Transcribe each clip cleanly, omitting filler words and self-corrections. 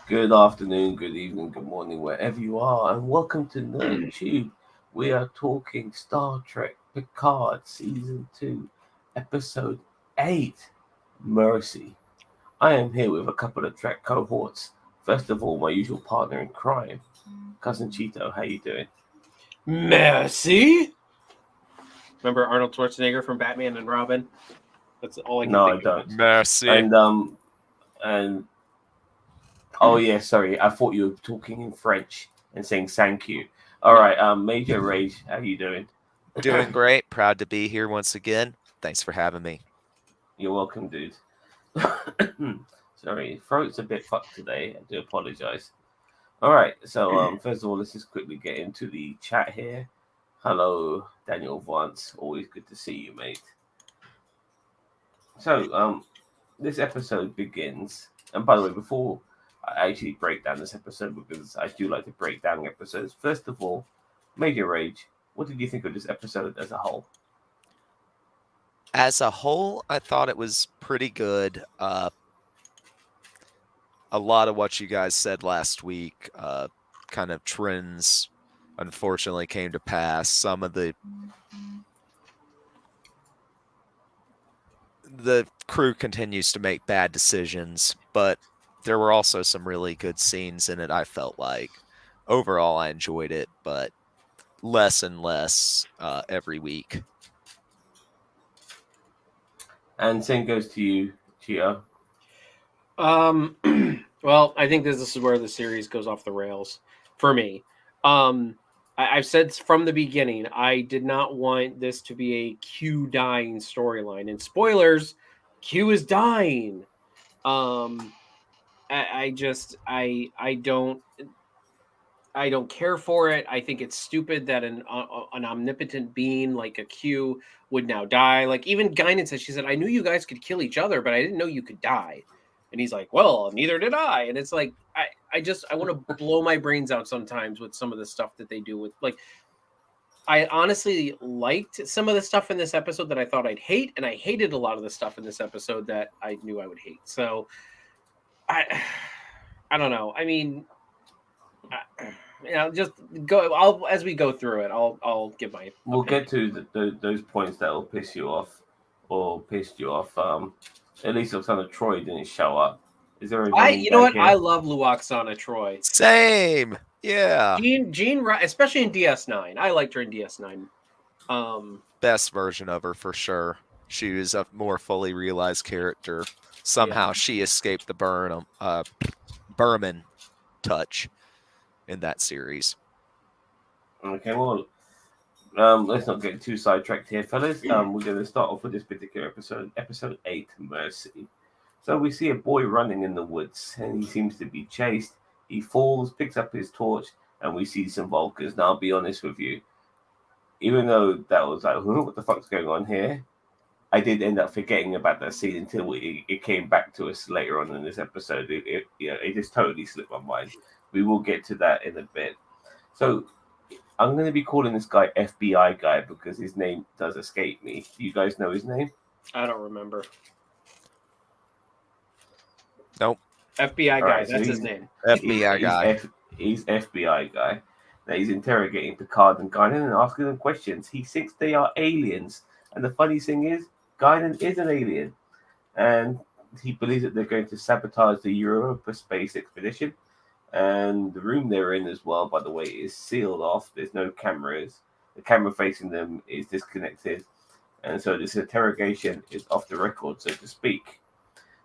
Good afternoon, good evening, good morning, wherever you are, and welcome to Nerd Tube. We are talking Star Trek Picard Season 2, Episode 8, Mercy. I am here with a couple of Trek cohorts. First of all, my usual partner in crime, Cousin Cheeto. How you doing? Mercy. Remember Arnold Schwarzenegger from Batman and Robin? That's all I can No, I think of. don't. Mercy. And oh yeah, sorry, I thought you were talking in French and saying thank you. All No. right, Major Rage, how you doing? Doing great. Proud to be here once again. Thanks for having me. You're welcome, dude. Sorry, throat's a bit fucked today. I do apologize. All right, so first of all, let's just quickly get into the chat here. Hello, Daniel Vance. Always good to see you, mate. So this episode begins, and by the way, before I actually break down this episode, because I do like to break down episodes. First of all, Major Rage, what did you think of this episode as a whole? As a whole, I thought it was pretty good. A lot of what you guys said last week, kind of trends, unfortunately came to pass. Some of the crew continues to make bad decisions, but there were also some really good scenes in it. I felt like overall I enjoyed it, but less and less every week. And same goes to you, Chia. Well, I think this is where the series goes off the rails for me. I've said from the beginning, I did not want this to be a Q dying storyline. And spoilers, Q is dying. I just I don't care for it. I think it's stupid that an omnipotent being like a Q would now die. Like even Guinan said, she said, "I knew you guys could kill each other, but I didn't know you could die." And he's like, "Well, neither did I." And it's like I want to blow my brains out sometimes with some of the stuff that they do with like. I honestly liked some of the stuff in this episode that I thought I'd hate, and I hated a lot of the stuff in this episode that I knew I would hate. So I I don't know. I mean, just go. I'll as we go through it, I'll give my. We'll Opinion. get to those points that will piss you off or pissed you off. At least Oksana Troy didn't show up. Is there a running You know gag what? I here? love Luoxana Troy. Same. Yeah. Jean, especially in DS9. I liked her in DS9. Best version of her for sure. She was a more fully realized character. Somehow she escaped the Berman touch in that series. Okay, well, let's not get too sidetracked here, fellas. We're going to start off with this particular episode 8, Mercy. So we see a boy running in the woods, and he seems to be chased. He falls, picks up his torch, and we see some Vulcans. Now, I'll be honest with you, even though that was like, what the fuck's going on here? I did end up forgetting about that scene until it came back to us later on in this episode. It just totally slipped my mind. We will get to that in a bit. So I'm going to be calling this guy FBI guy because his name does escape me. Do you guys know his name? I don't remember. Nope. FBI guy. Right, that's his name. FBI guy. He's FBI guy. Now he's interrogating Picard and Guinan and asking them questions. He thinks they are aliens. And the funny thing is, Guinan is an alien. And he believes that they're going to sabotage the Europa space expedition. And the room they're in as well, by the way, is sealed off. There's no cameras. The camera facing them is disconnected. And so this interrogation is off the record, so to speak.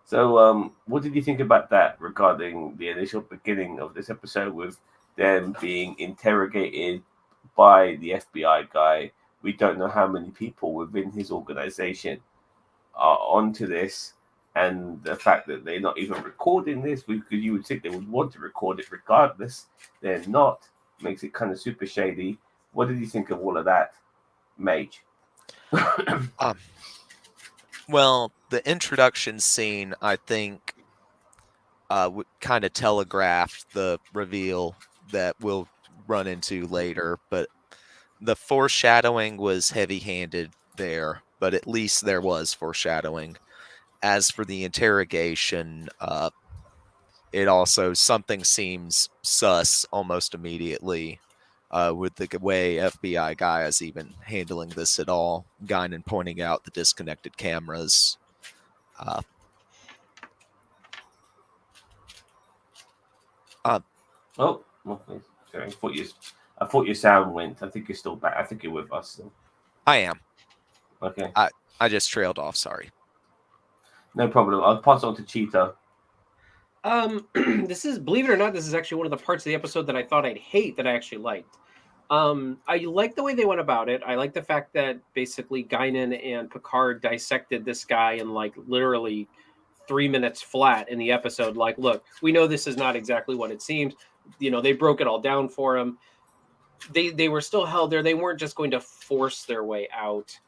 So what did you think about that regarding the initial beginning of this episode with them being interrogated by the FBI guy? We don't know how many people within his organization are onto this. And the fact that they're not even recording this, because you would think they would want to record it regardless, they're not, makes it kind of super shady. What did you think of all of that, Mage? Well, the introduction scene, I think, kind of telegraphed the reveal that we'll run into later, but the foreshadowing was heavy-handed there, but at least there was foreshadowing. As for the interrogation, it also something seems sus almost immediately with the way FBI guy is even handling this at all. Guinan pointing out the disconnected cameras. Oh, okay. Sorry, I thought your sound went. I think you're still back. I think you're with us still. I am. Okay. I just trailed off. Sorry. No problem. I'll pass on to Cheetah. This is, believe it or not, this is actually one of the parts of the episode that I thought I'd hate that I actually liked. I like the way they went about it. I like the fact that basically Guinan and Picard dissected this guy in like literally 3 minutes flat in the episode. Like, look, we know this is not exactly what it seems. You know, they broke it all down for him. They were still held there. They weren't just going to force their way out.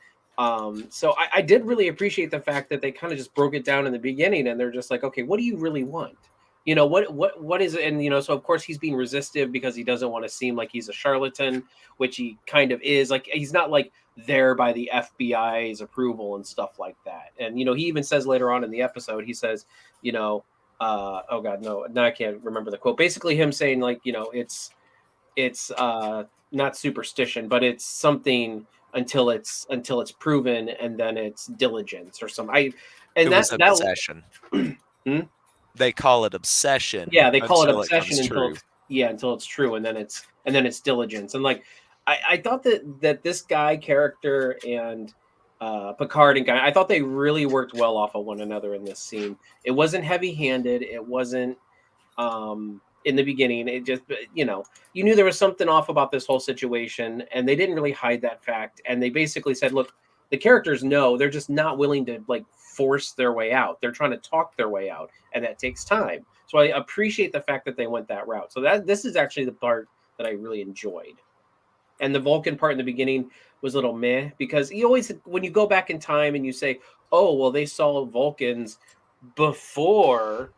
So I did really appreciate the fact that they kind of just broke it down in the beginning, and they're just like, okay, what do you really want? You know, what is it? And you know, so of course he's being resistive because he doesn't want to seem like he's a charlatan, which he kind of is. Like, he's not like there by the FBI's approval and stuff like that. And you know, he even says later on in the episode, he says, you know, oh god, no, I can't remember the quote. Basically, him saying like, you know, it's not superstition, but it's something until it's proven, and then it's diligence or something. It was obsession. They call it obsession. Yeah, they call it obsession until it's true, and then it's diligence. And like, I thought that this guy character and Picard and Guy, I thought they really worked well off of one another in this scene. It wasn't heavy-handed. It wasn't in the beginning. It just, you know, you knew there was something off about this whole situation, and they didn't really hide that fact. And they basically said, look, the characters know, they're just not willing to like force their way out. They're trying to talk their way out, and that takes time. So I appreciate the fact that they went that route. So this is actually the part that I really enjoyed. And the Vulcan part in the beginning was a little meh, because you always, when you go back in time and you say, oh, well, they saw Vulcans before,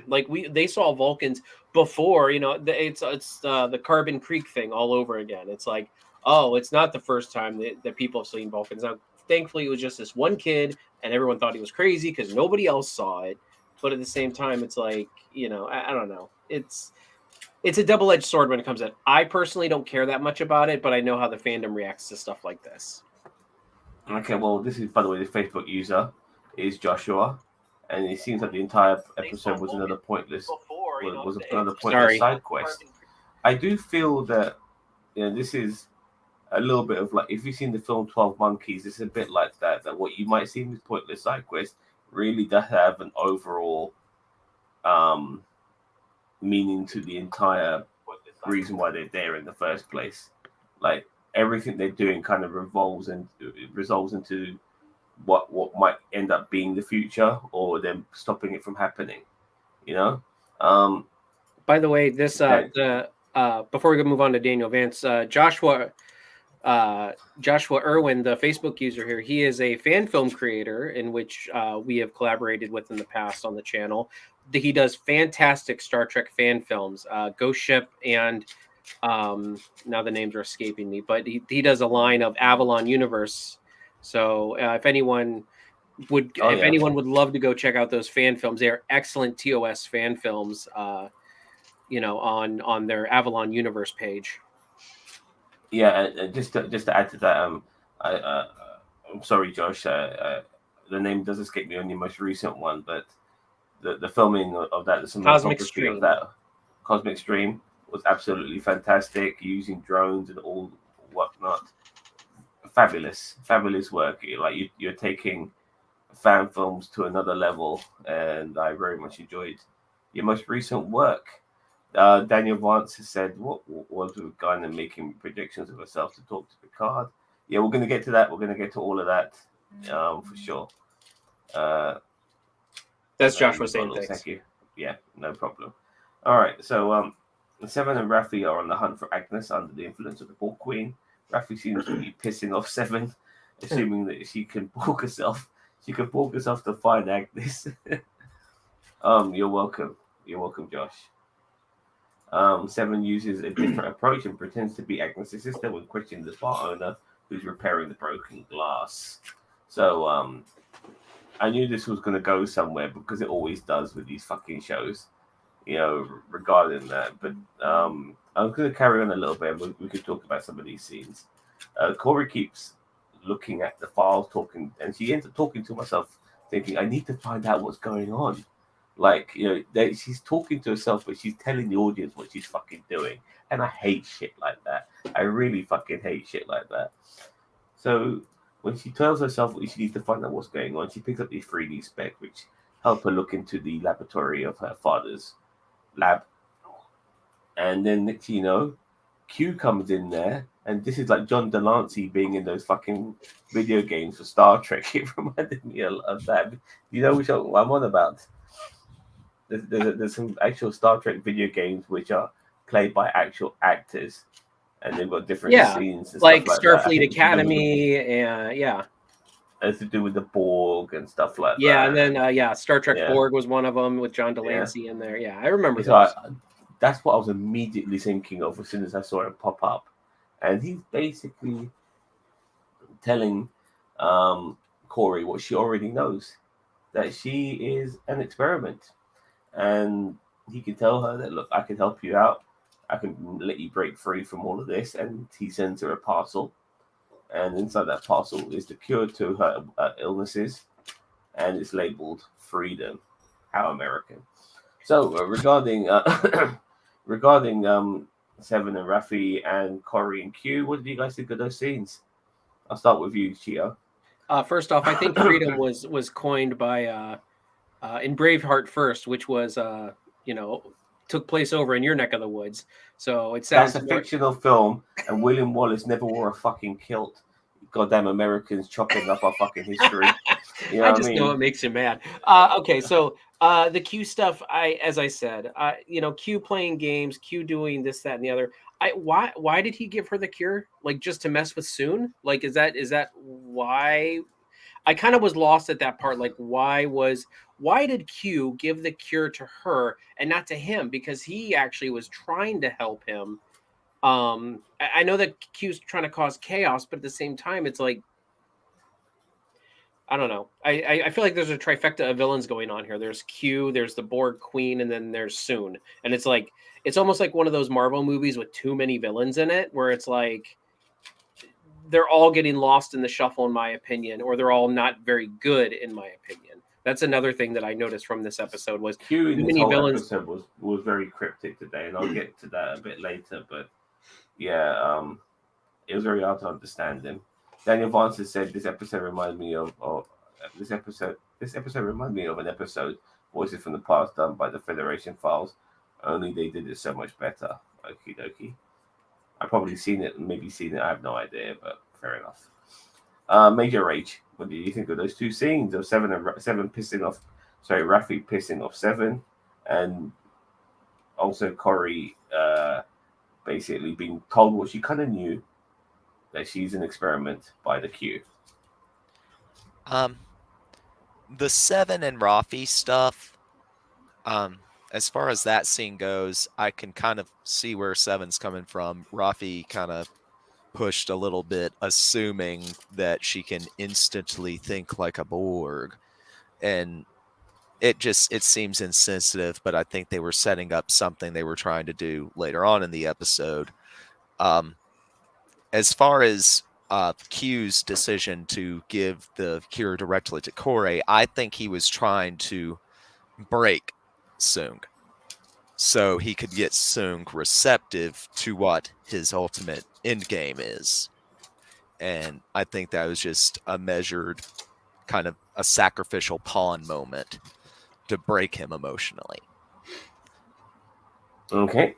like they saw Vulcans before, you know, it's the Carbon Creek thing all over again. It's like, oh, it's not the first time that people have seen Vulcans. Now, thankfully, it was just this one kid, and everyone thought he was crazy because nobody else saw it. But at the same time, it's like, you know, I don't know. It's a double-edged sword when it comes to it. I personally don't care that much about it, but I know how the fandom reacts to stuff like this. Okay, well, this is, by the way, the Facebook user is Joshua, and it seems like the entire episode was another pointless side quest. I do feel that, you know, this is a little bit of like, if you've seen the film 12 Monkeys, it's a bit like that what you might see in this pointless side quest really does have an overall meaning to the entire reason why they're there in the first place. Like, everything they're doing kind of resolves into what might end up being the future, or them stopping it from happening, you know. By the way, this before we move on to Daniel Vance, Joshua Irwin, the Facebook user here, he is a fan film creator in which we have collaborated with in the past on the channel. He does fantastic Star Trek fan films, Ghost Ship, and now the names are escaping me, but he does a line of Avalon Universe. So if anyone would love to go check out those fan films, they are excellent TOS fan films, you know, on their Avalon Universe page. Yeah, just to add to that, I'm sorry, Josh. The name does escape me on your most recent one, but the filming of that, the cinematography of that Cosmic Stream was absolutely fantastic, using drones and all whatnot. Fabulous work. Like, you're taking fan films to another level, and I very much enjoyed your most recent work. Daniel Vance has said, what was with Guinan making predictions of herself to talk to Picard? Yeah, we're going to get to that. We're going to get to all of that, for sure. That's Joshua saying thanks. Thank you. Yeah, no problem. All right, so Seven and Raffi are on the hunt for Agnes under the influence of the Borg Queen. Raffi seems to be pissing off Seven, assuming that she can Borg herself. She can Borg herself to find Agnes. You're welcome. You're welcome, Josh. Seven uses a different approach and pretends to be Agnes' sister when questioning the bar owner who's repairing the broken glass. So I knew this was going to go somewhere, because it always does with these fucking shows. regarding that. But I'm going to carry on a little bit. We could talk about some of these scenes. Corey keeps looking at the files, talking, and she ends up talking to myself, thinking, I need to find out what's going on. Like, she's talking to herself, but she's telling the audience what she's fucking doing. And I hate shit like that. I really fucking hate shit like that. So when she tells herself she needs to find out what's going on, she picks up the 3D spec, which help her look into the laboratory of her father's lab. And then next thing you know, Q comes in there, and this is like John Delancey being in those fucking video games for Star Trek. It reminded me of that. You know which I'm on about? There's some actual Star Trek video games which are played by actual actors, and they've got different scenes and like stuff like Starfleet that. Academy, and Has to do with the Borg and stuff like that. Yeah, and then Star Trek Borg was one of them with John Delancey in there. Yeah, I remember those. That's what I was immediately thinking of as soon as I saw it pop up, and he's basically telling Corey what she already knows, that she is an experiment, and he can tell her that, look, I can help you out, I can let you break free from all of this, and he sends her a parcel, and inside that parcel is the cure to her illnesses, and it's labeled freedom. How American. So regarding Seven and Rafi and Corey and Q, what did you guys think of those scenes? I'll start with you, Chio. First off, I think freedom was coined by in Braveheart first, which was took place over in your neck of the woods. So it sounds that's a fictional film, and William Wallace never wore a fucking kilt. Goddamn Americans chopping up our fucking history. You know I just know it makes you mad. Okay, so the Q stuff, as I said, Q playing games, Q doing this, that, and the other. Why did he give her the cure? Like just to mess with Soon? Like is that why? I kind of was lost at that part. Like why did Q give the cure to her and not to him? Because he actually was trying to help him. I know that Q's trying to cause chaos, but at the same time, it's like, I don't know. I feel like there's a trifecta of villains going on here. There's Q, there's the Borg Queen, and then there's Soon. And it's like, it's almost like one of those Marvel movies with too many villains in it, where it's like they're all getting lost in the shuffle, in my opinion, or they're all not very good, in my opinion. That's another thing that I noticed from this episode was Q in this whole episode was very cryptic today, and I'll get to that a bit later. But yeah, it was very hard to understand him. Daniel Vance said this episode reminded me of this episode. This episode reminded me of an episode, Voices from the Past, done by the Federation Files. Only they did it so much better. Okie dokie. I've probably seen it, maybe seen it. I have no idea, but fair enough. Major Rage. What do you think of those two scenes of Seven pissing off? Sorry, Rafi pissing off Seven, and also Corey basically being told what she kind of knew, that she's an experiment by the Q. The Seven and Rafi stuff, as far as that scene goes, I can kind of see where Seven's coming from. Rafi kind of pushed a little bit, assuming that she can instantly think like a Borg, and it seems insensitive, but I think they were setting up something they were trying to do later on in the episode. As far as Q's decision to give the cure directly to Corey, I think he was trying to break Soong so he could get Soong receptive to what his ultimate end game is. And I think that was just a measured, kind of a sacrificial pawn moment to break him emotionally. Okay.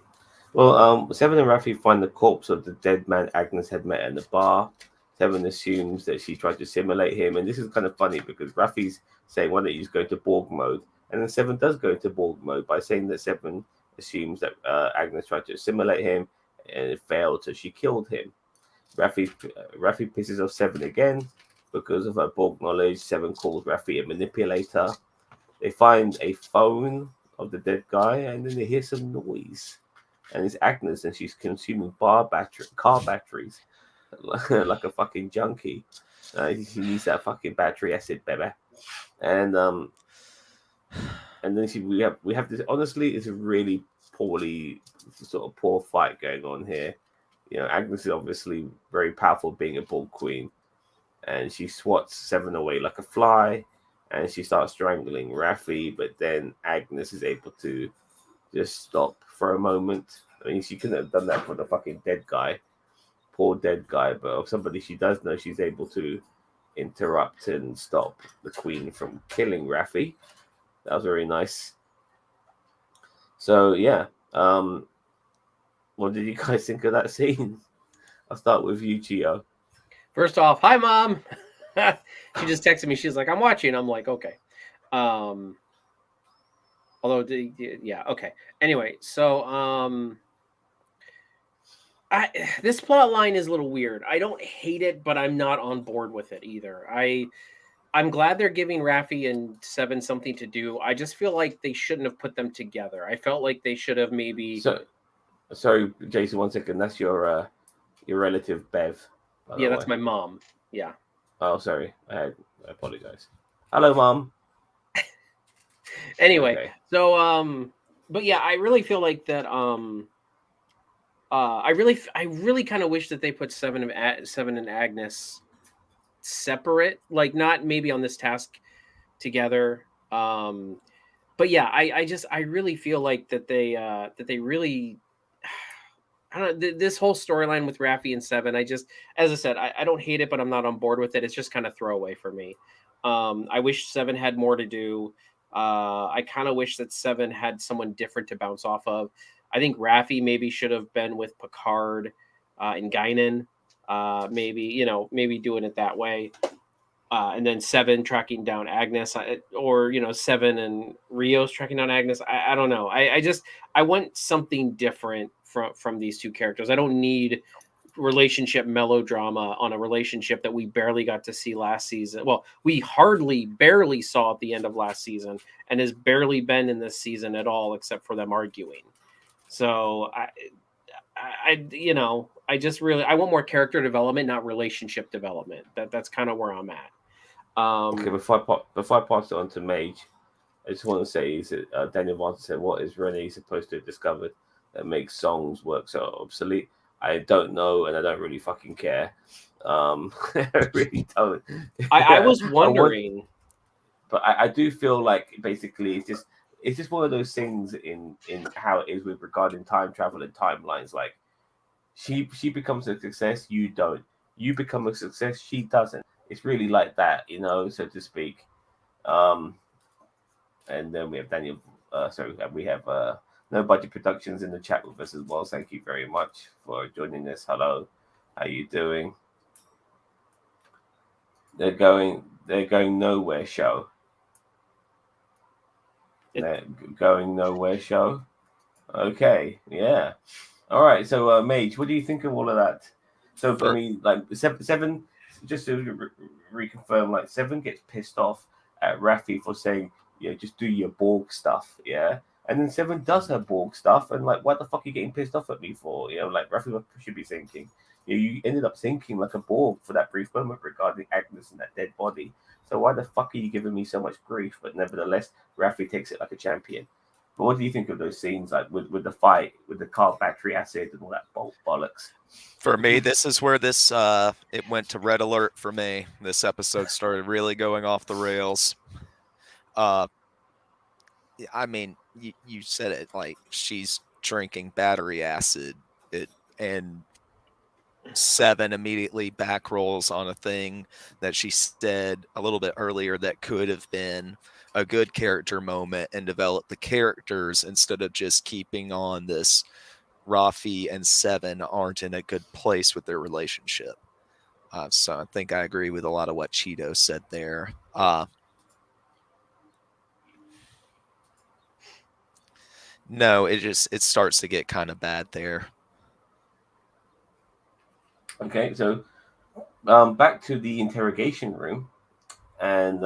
Well, Seven and Rafi find the corpse of the dead man Agnes had met in the bar. Seven assumes that she tried to simulate him, and this is kind of funny because Rafi's saying, "Why don't you just go into Borg mode?" And then Seven does go into Borg mode by saying that Seven assumes that Agnes tried to assimilate him and it failed, so she killed him. Rafi pisses off Seven again because of her Borg knowledge. Seven calls Rafi a manipulator. They find a phone of the dead guy, and then they hear some noise. And it's Agnes, and she's consuming car batteries like a fucking junkie. She needs that fucking battery acid, baby. And And then we have this. Honestly, it's a really poor fight going on here. You know, Agnes is obviously very powerful, being a ball queen, and she swats Seven away like a fly, and she starts strangling Raffi. But then Agnes is able to just stop for a moment. I mean, she couldn't have done that for the fucking dead guy, poor dead guy. But of somebody she does know, she's able to interrupt and stop the queen from killing Raffi. That was very nice. So yeah, what did you guys think of that scene? I'll start with you, Chio. First off, hi mom. She just texted me. She's like, I'm watching. I'm like, okay. Although, yeah, okay. Anyway, so this plot line is a little weird. I don't hate it, but I'm not on board with it either. I'm glad they're giving Raffi and Seven something to do. I just feel like they shouldn't have put them together. I felt like they should have maybe. So, sorry, Jason. 1 second. That's your relative Bev. Yeah, that's my mom. Yeah. Oh, sorry. I apologize. Hello, Mom. Anyway, Okay. so but yeah, I really feel like that I really kind of wish that they put Seven and Agnes separate, like not maybe on this task together. But yeah, I really feel like that they really I don't know, this whole storyline with Raffi and Seven. As I said, I don't hate it, but I'm not on board with it. It's just kind of throwaway for me. I wish Seven had more to do. I kind of wish that Seven had someone different to bounce off of. I think Raffi maybe should have been with Picard and Guinan. Maybe doing it that way. And then Seven tracking down Agnes, or Seven and Rios tracking down Agnes. I don't know. I want something different from these two characters. I don't need relationship melodrama on a relationship that we barely got to see last season. Well, we barely saw at the end of last season, and has barely been in this season at all, except for them arguing. So I want more character development, not relationship development. That's kind of where I'm at. Okay, before I pass it on to Mage, I just want to say is that Daniel Martin said, "What is Renee supposed to have discovered that makes songs work so obsolete?" I don't know, and I don't really fucking care. I really don't. I was wondering, but I do feel like basically it's just one of those things in how it is with regarding time travel and timelines. Like she becomes a success, you don't. You become a success, she doesn't. It's really like that, so to speak. And then we have Daniel. We have No Budget Productions in the chat with us as well. Thank you very much for joining us. Hello, how you doing? They're going nowhere show. They're going nowhere show. Okay, yeah. All right. So, Mage, what do you think of all of that? So, I mean, like seven just to reconfirm, like Seven gets pissed off at Raffi for saying, just do your Borg stuff, yeah. And then Seven does her Borg stuff, and like, what the fuck are you getting pissed off at me for? Like Raffi should be thinking. You ended up thinking like a Borg for that brief moment regarding Agnes and that dead body. So why the fuck are you giving me so much grief? But nevertheless, Raffi takes it like a champion. But what do you think of those scenes, like with the fight, with the car battery acid and all that bollocks? For me, this is where it went to red alert for me. This episode started really going off the rails. I mean, you said it, like she's drinking battery acid, and Seven immediately back rolls on a thing that she said a little bit earlier that could have been a good character moment and develop the characters instead of just keeping on this Raffi and Seven aren't in a good place with their relationship. So I think I agree with a lot of what Cheeto said there. No, it starts to get kind of bad there. Okay, so back to the interrogation room, and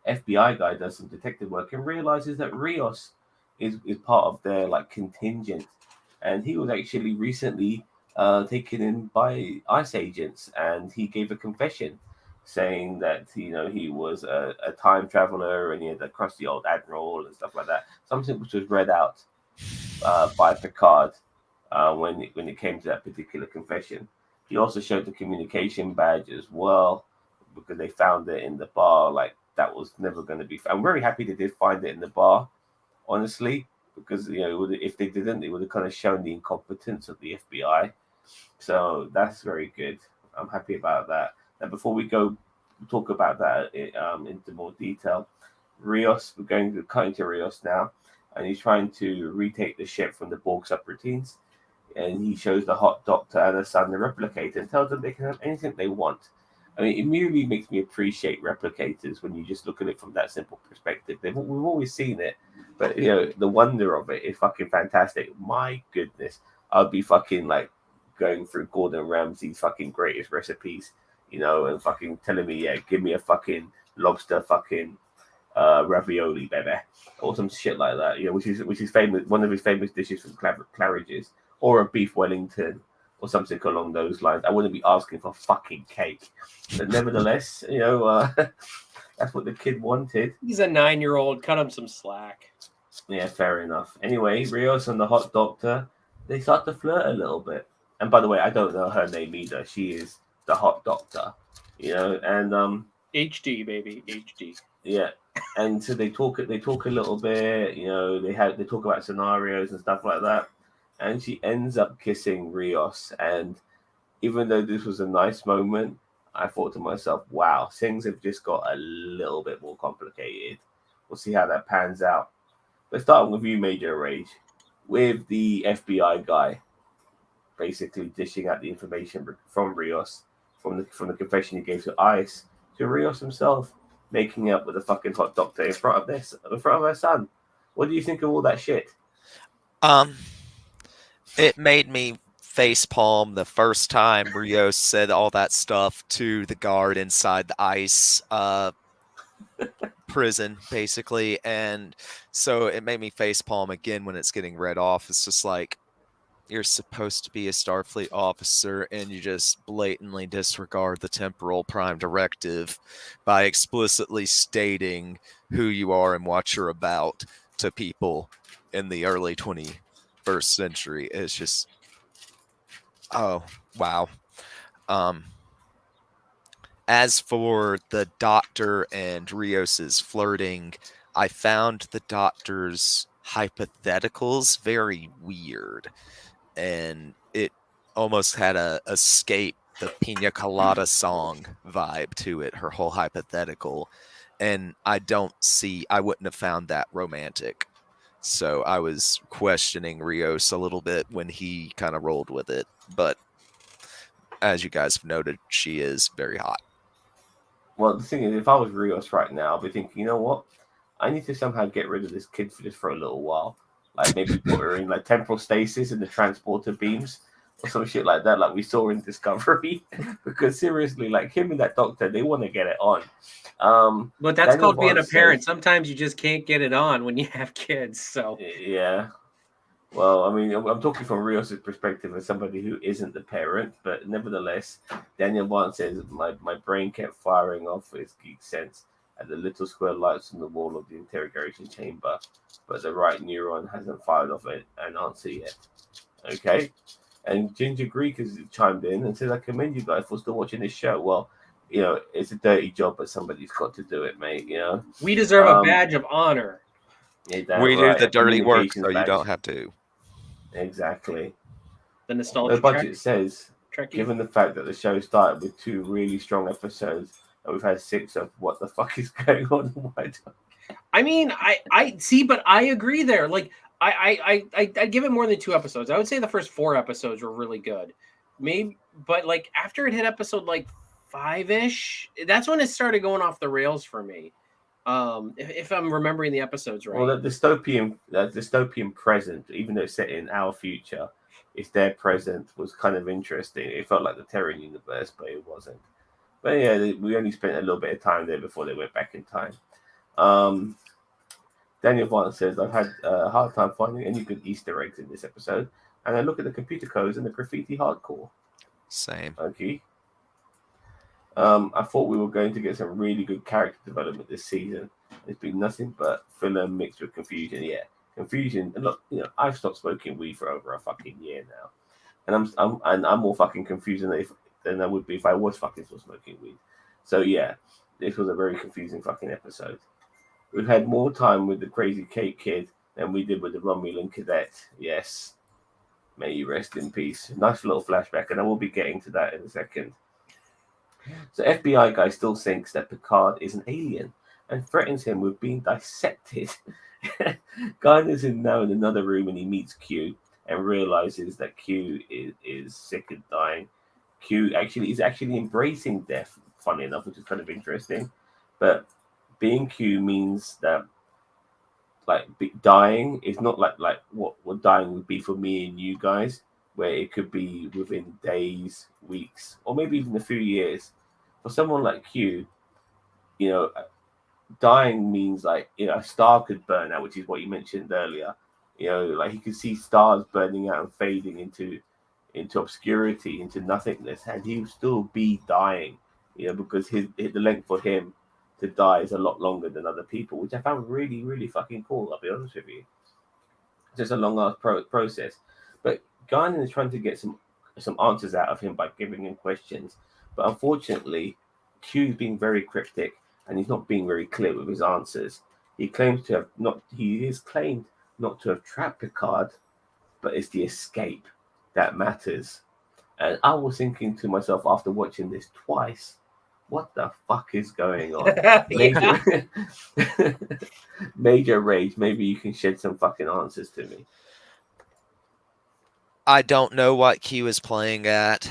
FBI guy does some detective work and realizes that Rios is part of their like contingent, and he was actually recently taken in by ICE agents, and he gave a confession. saying that he was a time traveler and he had a crusty old admiral and stuff like that. Something which was read out by Picard when it came to that particular confession. He also showed the communication badge as well because they found it in the bar. Like that was never going to be. I'm very happy they did find it in the bar, honestly, because if they didn't, it would have kind of shown the incompetence of the FBI. So that's very good. I'm happy about that. And before we go talk about that into more detail, Rios, we're going to cut into Rios now, and he's trying to retake the ship from the Borg subroutines. And he shows the Hot Doctor and her son the replicator and tells them they can have anything they want. I mean, it immediately makes me appreciate replicators when you just look at it from that simple perspective. We've always seen it, but the wonder of it is fucking fantastic. My goodness, I'd be fucking like going through Gordon Ramsay's fucking greatest recipes, and fucking telling me, yeah, give me a fucking lobster fucking ravioli, baby, or some shit like that. Which is famous, one of his famous dishes from Claridge's, or a beef Wellington, or something along those lines. I wouldn't be asking for fucking cake, but nevertheless, that's what the kid wanted. He's a 9-year-old. Cut him some slack. Yeah, fair enough. Anyway, Rios and the Hot Doctor, they start to flirt a little bit. And by the way, I don't know her name either. She is the Hot Doctor, and HD baby, HD. Yeah, and so they talk a little bit. They talk about scenarios and stuff like that. And she ends up kissing Rios. And even though this was a nice moment, I thought to myself, wow, things have just got a little bit more complicated. We'll see how that pans out. But starting with you, Major Rage, with the FBI guy basically dishing out the information from Rios, from the confession he gave to ICE, to Rios himself making up with the fucking Hot Doctor in front of her son. What do you think of all that shit? It made me facepalm the first time Rios said all that stuff to the guard inside the ICE prison, basically. And so it made me facepalm again when it's getting read off. It's just like, you're supposed to be a Starfleet officer and you just blatantly disregard the temporal prime directive by explicitly stating who you are and what you're about to people in the early 21st century. It's just, oh, wow. As for the Doctor and Rios's flirting, I found the Doctor's hypotheticals very weird. And it almost had a Escape the Pina Colada song vibe to it, her whole hypothetical. And I wouldn't have found that romantic. So I was questioning Rios a little bit when he kind of rolled with it. But as you guys have noted, she is very hot. Well, the thing is, if I was Rios right now, I'd be thinking, you know what? I need to somehow get rid of this kid for a little while. Like maybe put her in like temporal stasis in the transporter beams or some shit like that, like we saw in Discovery. Because seriously, like him and that Doctor, they want to get it on. But that's called being a parent. Sometimes you just can't get it on when you have kids. So yeah. Well, I mean, I'm talking from Rios' perspective as somebody who isn't the parent, but nevertheless, Daniel Vaughn says my brain kept firing off its geek sense at the little square lights on the wall of the interrogation chamber, but the right neuron hasn't fired off an answer yet. Okay? And Ginger Greek has chimed in and says, I commend you guys for still watching this show. Well, it's a dirty job, but somebody's got to do it, mate. We deserve a badge of honor. Yeah, we do the dirty work, so you don't have to. Exactly. The nostalgia. The budget says, Trekkies. Given the fact that the show started with 2 really strong episodes, and we've had 6 of what the fuck is going on? I mean, I see, but I agree there. Like, I give it more than 2 episodes. I would say the first 4 episodes were really good. Maybe, but like after it hit episode like 5-ish, that's when it started going off the rails for me. If I'm remembering the episodes right. Well, the dystopian present, even though it's set in our future, it's their present, was kind of interesting. It felt like the Terran universe, but it wasn't. But yeah, we only spent a little bit of time there before they went back in time. Daniel Vaughn says, I've had a hard time finding any good Easter eggs in this episode, and I look at the computer codes and the graffiti hardcore. Same. Okay. I thought we were going to get some really good character development this season. It's been nothing but filler mixed with confusion. Yeah, confusion. And look, I've stopped smoking weed for over a fucking year now, and I'm more fucking confused than I would be if I was fucking still smoking weed. So yeah, this was a very confusing fucking episode. We've had more time with the crazy Kate kid than we did with the Romulan cadet. Yes, may you rest in peace. Nice little flashback, and I will be getting to that in a second. So FBI guy still thinks that Picard is an alien and threatens him with being dissected. Guinan is now in another room and he meets Q and realizes that Q is sick and dying. Q actually is actually embracing death, funny enough, which is kind of interesting. But being Q means that dying is not like what dying would be for me and you guys, where it could be within days, weeks, or maybe even a few years. For someone like Q, you know, dying means a star could burn out, which is what you mentioned earlier. Like he could see stars burning out and fading into obscurity, into nothingness, and he would still be dying. Because the length for him to die is a lot longer than other people, which I found really, really fucking cool. I'll be honest with you. Just a long ass process, but Guinan is trying to get some answers out of him by giving him questions, but unfortunately, Q's being very cryptic and he's not being very clear with his answers. He is claimed not to have trapped Picard, but it's the escape that matters. And I was thinking to myself after watching this twice, what the fuck is going on? Major, major rage. Maybe you can shed some fucking answers to me. I don't know what Q is playing at.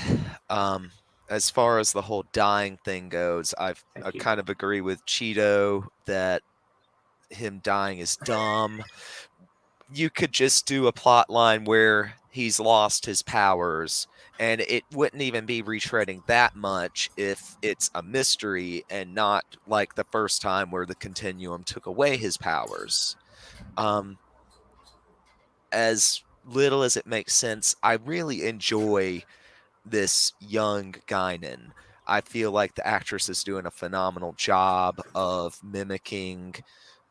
As far as the whole dying thing goes, I kind of agree with Cheeto that him dying is dumb. You could just do a plot line where he's lost his powers, and it wouldn't even be retreading that much if it's a mystery and not like the first time where the Continuum took away his powers. As little as it makes sense, I really enjoy this young Guinan. I feel like the actress is doing a phenomenal job of mimicking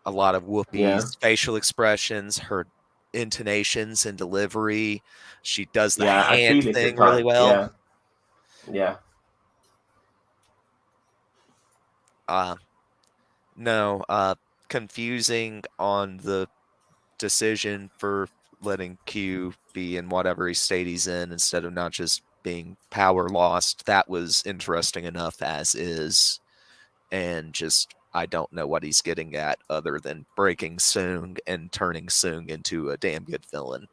a lot of Whoopi's facial expressions, her intonations and delivery. She does the I hand feel it thing at really times. well. Yeah. Confusing on the decision for letting Q be in whatever state he's in instead of not just being power lost. That was interesting enough as is. And just, I don't know what he's getting at other than breaking Soong and turning Soong into a damn good villain.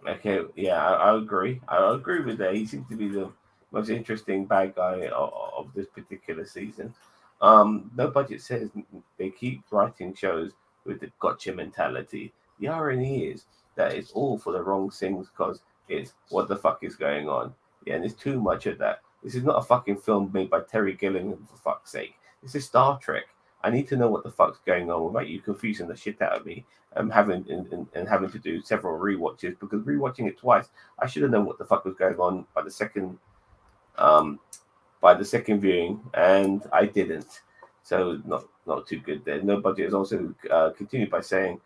Okay, yeah, I agree. I agree with that. He seems to be the most interesting bad guy of this particular season. No Budget says they keep writing shows with the gotcha mentality. The irony is that it's all for the wrong things because it's what the fuck is going on. Yeah, and there's too much of that. This is not a fucking film made by Terry Gilliam, for fuck's sake. This is Star Trek. I need to know what the fuck's going on without you confusing the shit out of me. Having to do several rewatches because rewatching it twice, I should have known what the fuck was going on um, by the second viewing, and I didn't. So not too good there. No Budget has also continued by saying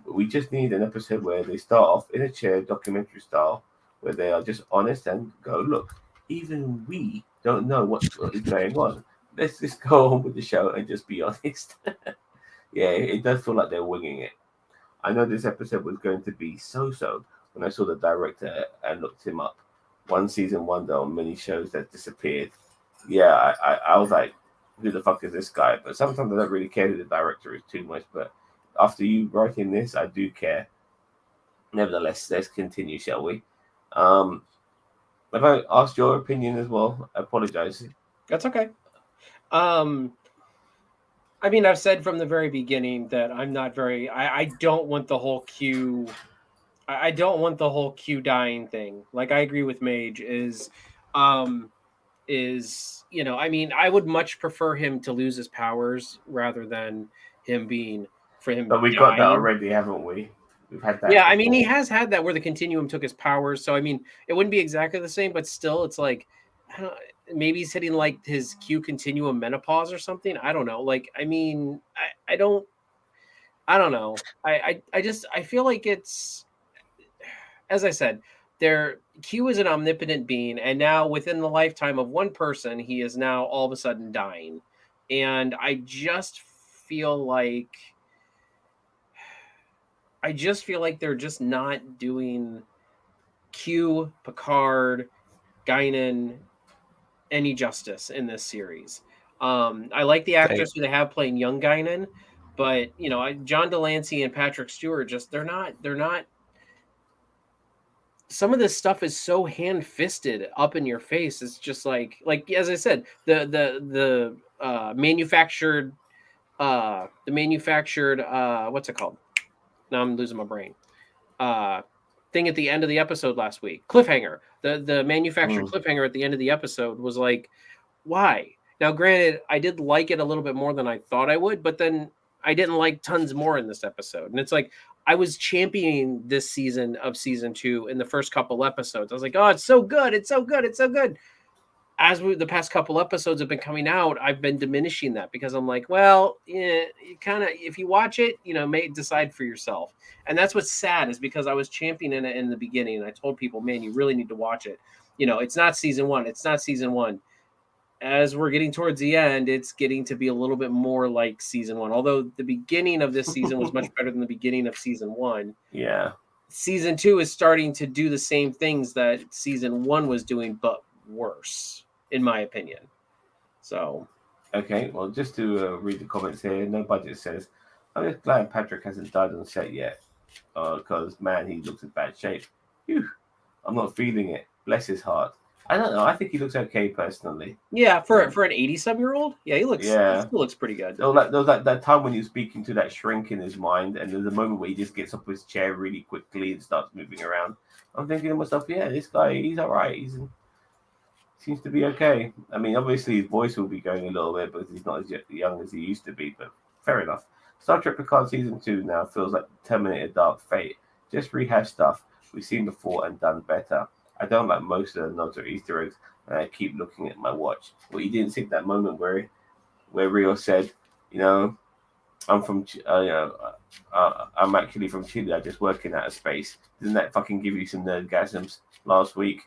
we just need an episode where they start off in a chair, documentary style, where they are just honest and go, look, even we don't know what is going on. Let's just go on with the show and just be honest. Yeah, it does feel like they're winging it. I know this episode was going to be so when I saw the director and looked him up. One season wonder on many shows that disappeared. Yeah, I was like, who the fuck is this guy? But sometimes I don't really care who the director is too much. But after you writing this, I do care. Nevertheless, let's continue, shall we? Have I asked your opinion as well? I apologize. That's okay. I mean, I've said from the very beginning that I'm not very. I don't want the whole Q. I don't want the whole Q dying thing. Like I agree with Mage is I mean, I would much prefer him to lose his powers rather than him being for him. But we got that already, haven't we? We've had that. Yeah, before. I mean, he has had that where the Continuum took his powers. So I mean, it wouldn't be exactly the same, but still, it's like maybe he's hitting like his Q continuum menopause or something. I don't know. Like, I mean, I don't know. I feel like it's, as I said, Q is an omnipotent being, and now within the lifetime of one person, he is now all of a sudden dying. And I just feel like they're just not doing Q, Picard, Guinan any justice in this series. I like the actress who they have playing young Guinan, but John Delancey and Patrick Stewart just they're not. Some of this stuff is so hand-fisted up in your face. It's just like as I said, the manufactured what's it called? Now I'm losing my brain. Thing at the end of the episode last week, cliffhanger. The manufactured cliffhanger at the end of the episode was like, why? Now, granted, I did like it a little bit more than I thought I would, but then I didn't like tons more in this episode. And it's like I was championing this season of season 2 in the first couple episodes. I was like, oh, it's so good, it's so good, it's so good. As the past couple episodes have been coming out, I've been diminishing that because I'm like, well, yeah, you kind of, if you watch it, may decide for yourself. And that's what's sad is because I was championing it in the beginning. And I told people, man, you really need to watch it. It's not season 1. It's not season 1. As we're getting towards the end, it's getting to be a little bit more like season 1. Although the beginning of this season was much better than the beginning of season 1. Yeah. Season 2 is starting to do the same things that season 1 was doing, but worse, in my opinion. So. Okay, well, just to read the comments here, No Budget says, I'm just glad Patrick hasn't died on set yet. Because, man, he looks in bad shape. Phew. I'm not feeling it. Bless his heart. I don't know. I think he looks okay personally. Yeah, for an 80-some-year-old, yeah, he still looks pretty good. There was that time when he was speaking to that shrink in his mind, and there's a moment where he just gets up his chair really quickly and starts moving around. I'm thinking to myself, yeah, this guy, he's all right. Seems to be okay. I mean, obviously his voice will be going a little bit because he's not as young as he used to be, but fair enough. Star Trek Picard Season 2 now feels like Terminator Dark Fate. Just rehash stuff we've seen before and done better. I don't like most of the nods or Easter eggs, and I keep looking at my watch. Well, you didn't see that moment where Rio said, I'm from, I'm actually from Chile. I just work in outer space. Didn't that fucking give you some nerdgasms last week?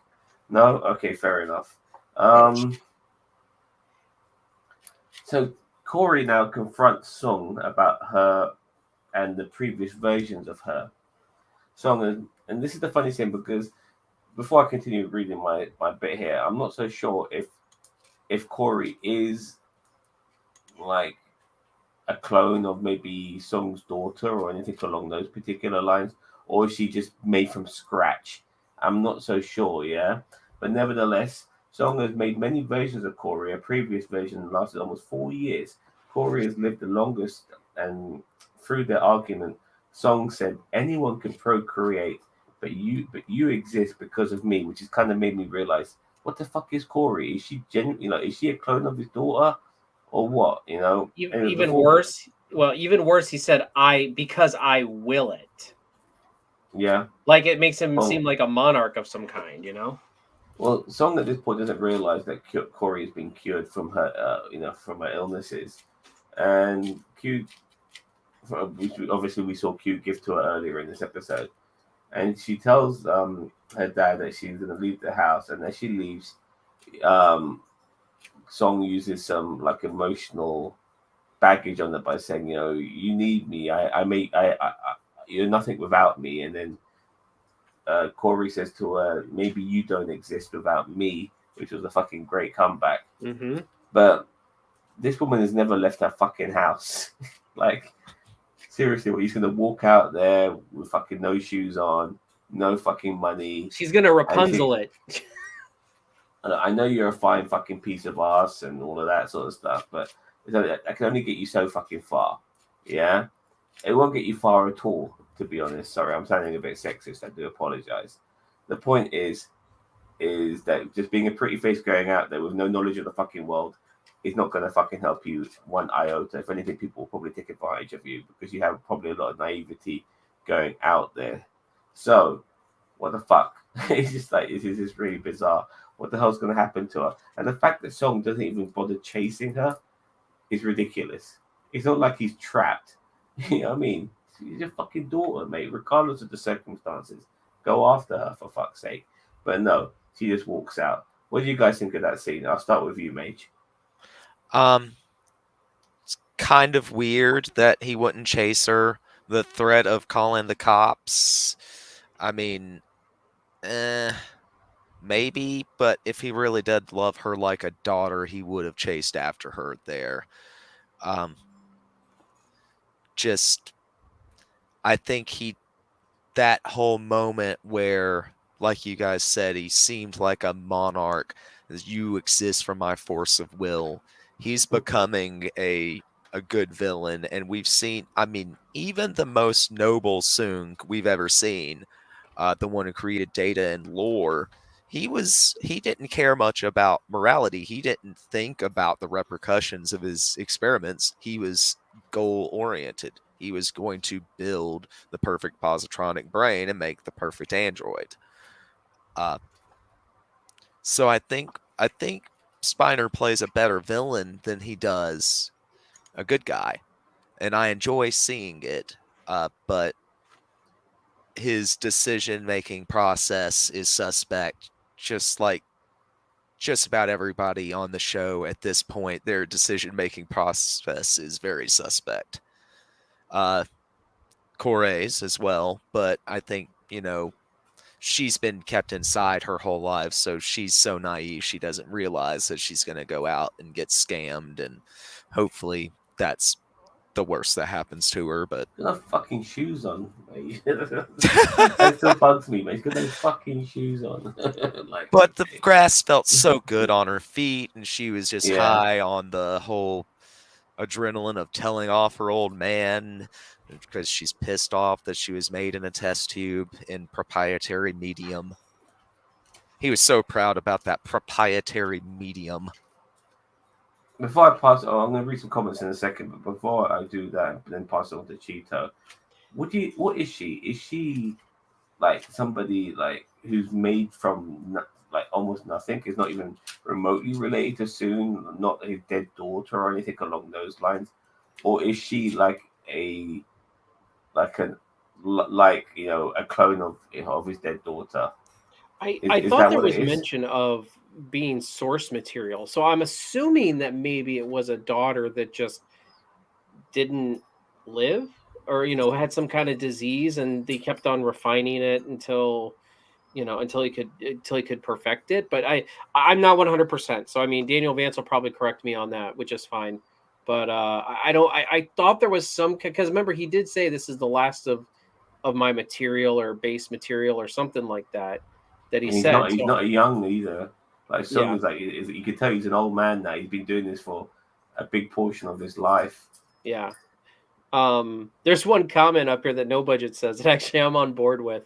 No? Okay, fair enough. So Corey now confronts Sung about her and the previous versions of her. Sung, and this is the funny thing because before I continue reading my bit here, I'm not so sure if Corey is like a clone of maybe Sung's daughter or anything along those particular lines, or is she just made from scratch? I'm not so sure, yeah. But nevertheless, Sung has made many versions of Corey. A previous version lasted almost 4 years. Corey has lived the longest, and through their argument, Sung said, anyone can procreate, but you exist because of me, which has kind of made me realize, what the fuck is Corey? Is she genuinely, is she a clone of his daughter, or what? Even worse. Well, even worse, he said, because I will it. Yeah. Like it makes him seem like a monarch of some kind, Well, Song at this point doesn't realize that Corey has been cured from her, from her illnesses, and Q. Obviously, we saw Q give to her earlier in this episode, and she tells her dad that she's going to leave the house, and as she leaves, Song uses some like emotional baggage on it by saying, you need me. You're nothing without me, and then. Corey says to her, maybe you don't exist without me, which was a fucking great comeback. Mm-hmm. But this woman has never left her fucking house. Like, seriously, he's going to walk out there with fucking no shoes on, no fucking money. She's going to Rapunzel it. I know you're a fine fucking piece of ass and all of that sort of stuff, but I can only get you so fucking far. Yeah? It won't get you far at all. To be honest, sorry, I'm sounding a bit sexist. I do apologize. The point is that just being a pretty face going out there with no knowledge of the fucking world is not going to fucking help you one iota. If anything, people will probably take advantage of you because you have probably a lot of naivety going out there. So, what the fuck? It's just like, this is just really bizarre. what the hell's going to happen to her. And the fact that Song doesn't even bother chasing her is ridiculous. It's not like he's trapped. You know what I mean? She's your fucking daughter, mate, regardless of the circumstances. Go after her, for fuck's sake. But no, she just walks out. What do you guys think of that scene? I'll start with you, Mage. It's kind of weird that he wouldn't chase her. The threat of calling the cops, I mean, maybe, but if he really did love her like a daughter, he would have chased after her there. Just, I think that whole moment where, like you guys said, he seemed like a monarch. You exist for my force of will. He's becoming a good villain, and we've seen, I mean, even the most noble Sung we've ever seen, the one who created data and lore, he didn't care much about morality. He didn't think about the repercussions of his experiments. He was goal oriented. He was going to build the perfect positronic brain and make the perfect android. So I think Spiner plays a better villain than he does a good guy, and I enjoy seeing it. But his decision-making process is suspect, just like just about everybody on the show at this point. Their decision-making process is very suspect. Corey's as well, but I think, she's been kept inside her whole life, so she's so naive she doesn't realize that she's going to go out and get scammed, and hopefully that's the worst that happens to her. But He's got fucking shoes on, mate. That still bugs me, mate. He's got those fucking shoes on. But the grass felt so good on her feet, and she was just high on the whole adrenaline of telling off her old man because she's pissed off that she was made in a test tube in proprietary medium. He was so proud about that proprietary medium. Before I pass, I'm going to read some comments in a second, but before I do that, then pass it on to Cheeto. What is she? Is she like somebody like who's made from like almost nothing? Is not even remotely related to Soon, not his dead daughter or anything along those lines, or is she like a clone of his dead daughter? I thought there was mention of being source material, so I'm assuming that maybe it was a daughter that just didn't live, or had some kind of disease, and they kept on refining it until he could perfect it. But I'm not 100%. So I mean, Daniel Vance will probably correct me on that, which is fine. But I thought there was some, because remember he did say this is the last of my material or base material or something like that. That he said he's not young either. Like Sung is like, you could tell he's an old man now. He's been doing this for a big portion of his life. Yeah. There's one comment up here that No Budget says that actually I'm on board with.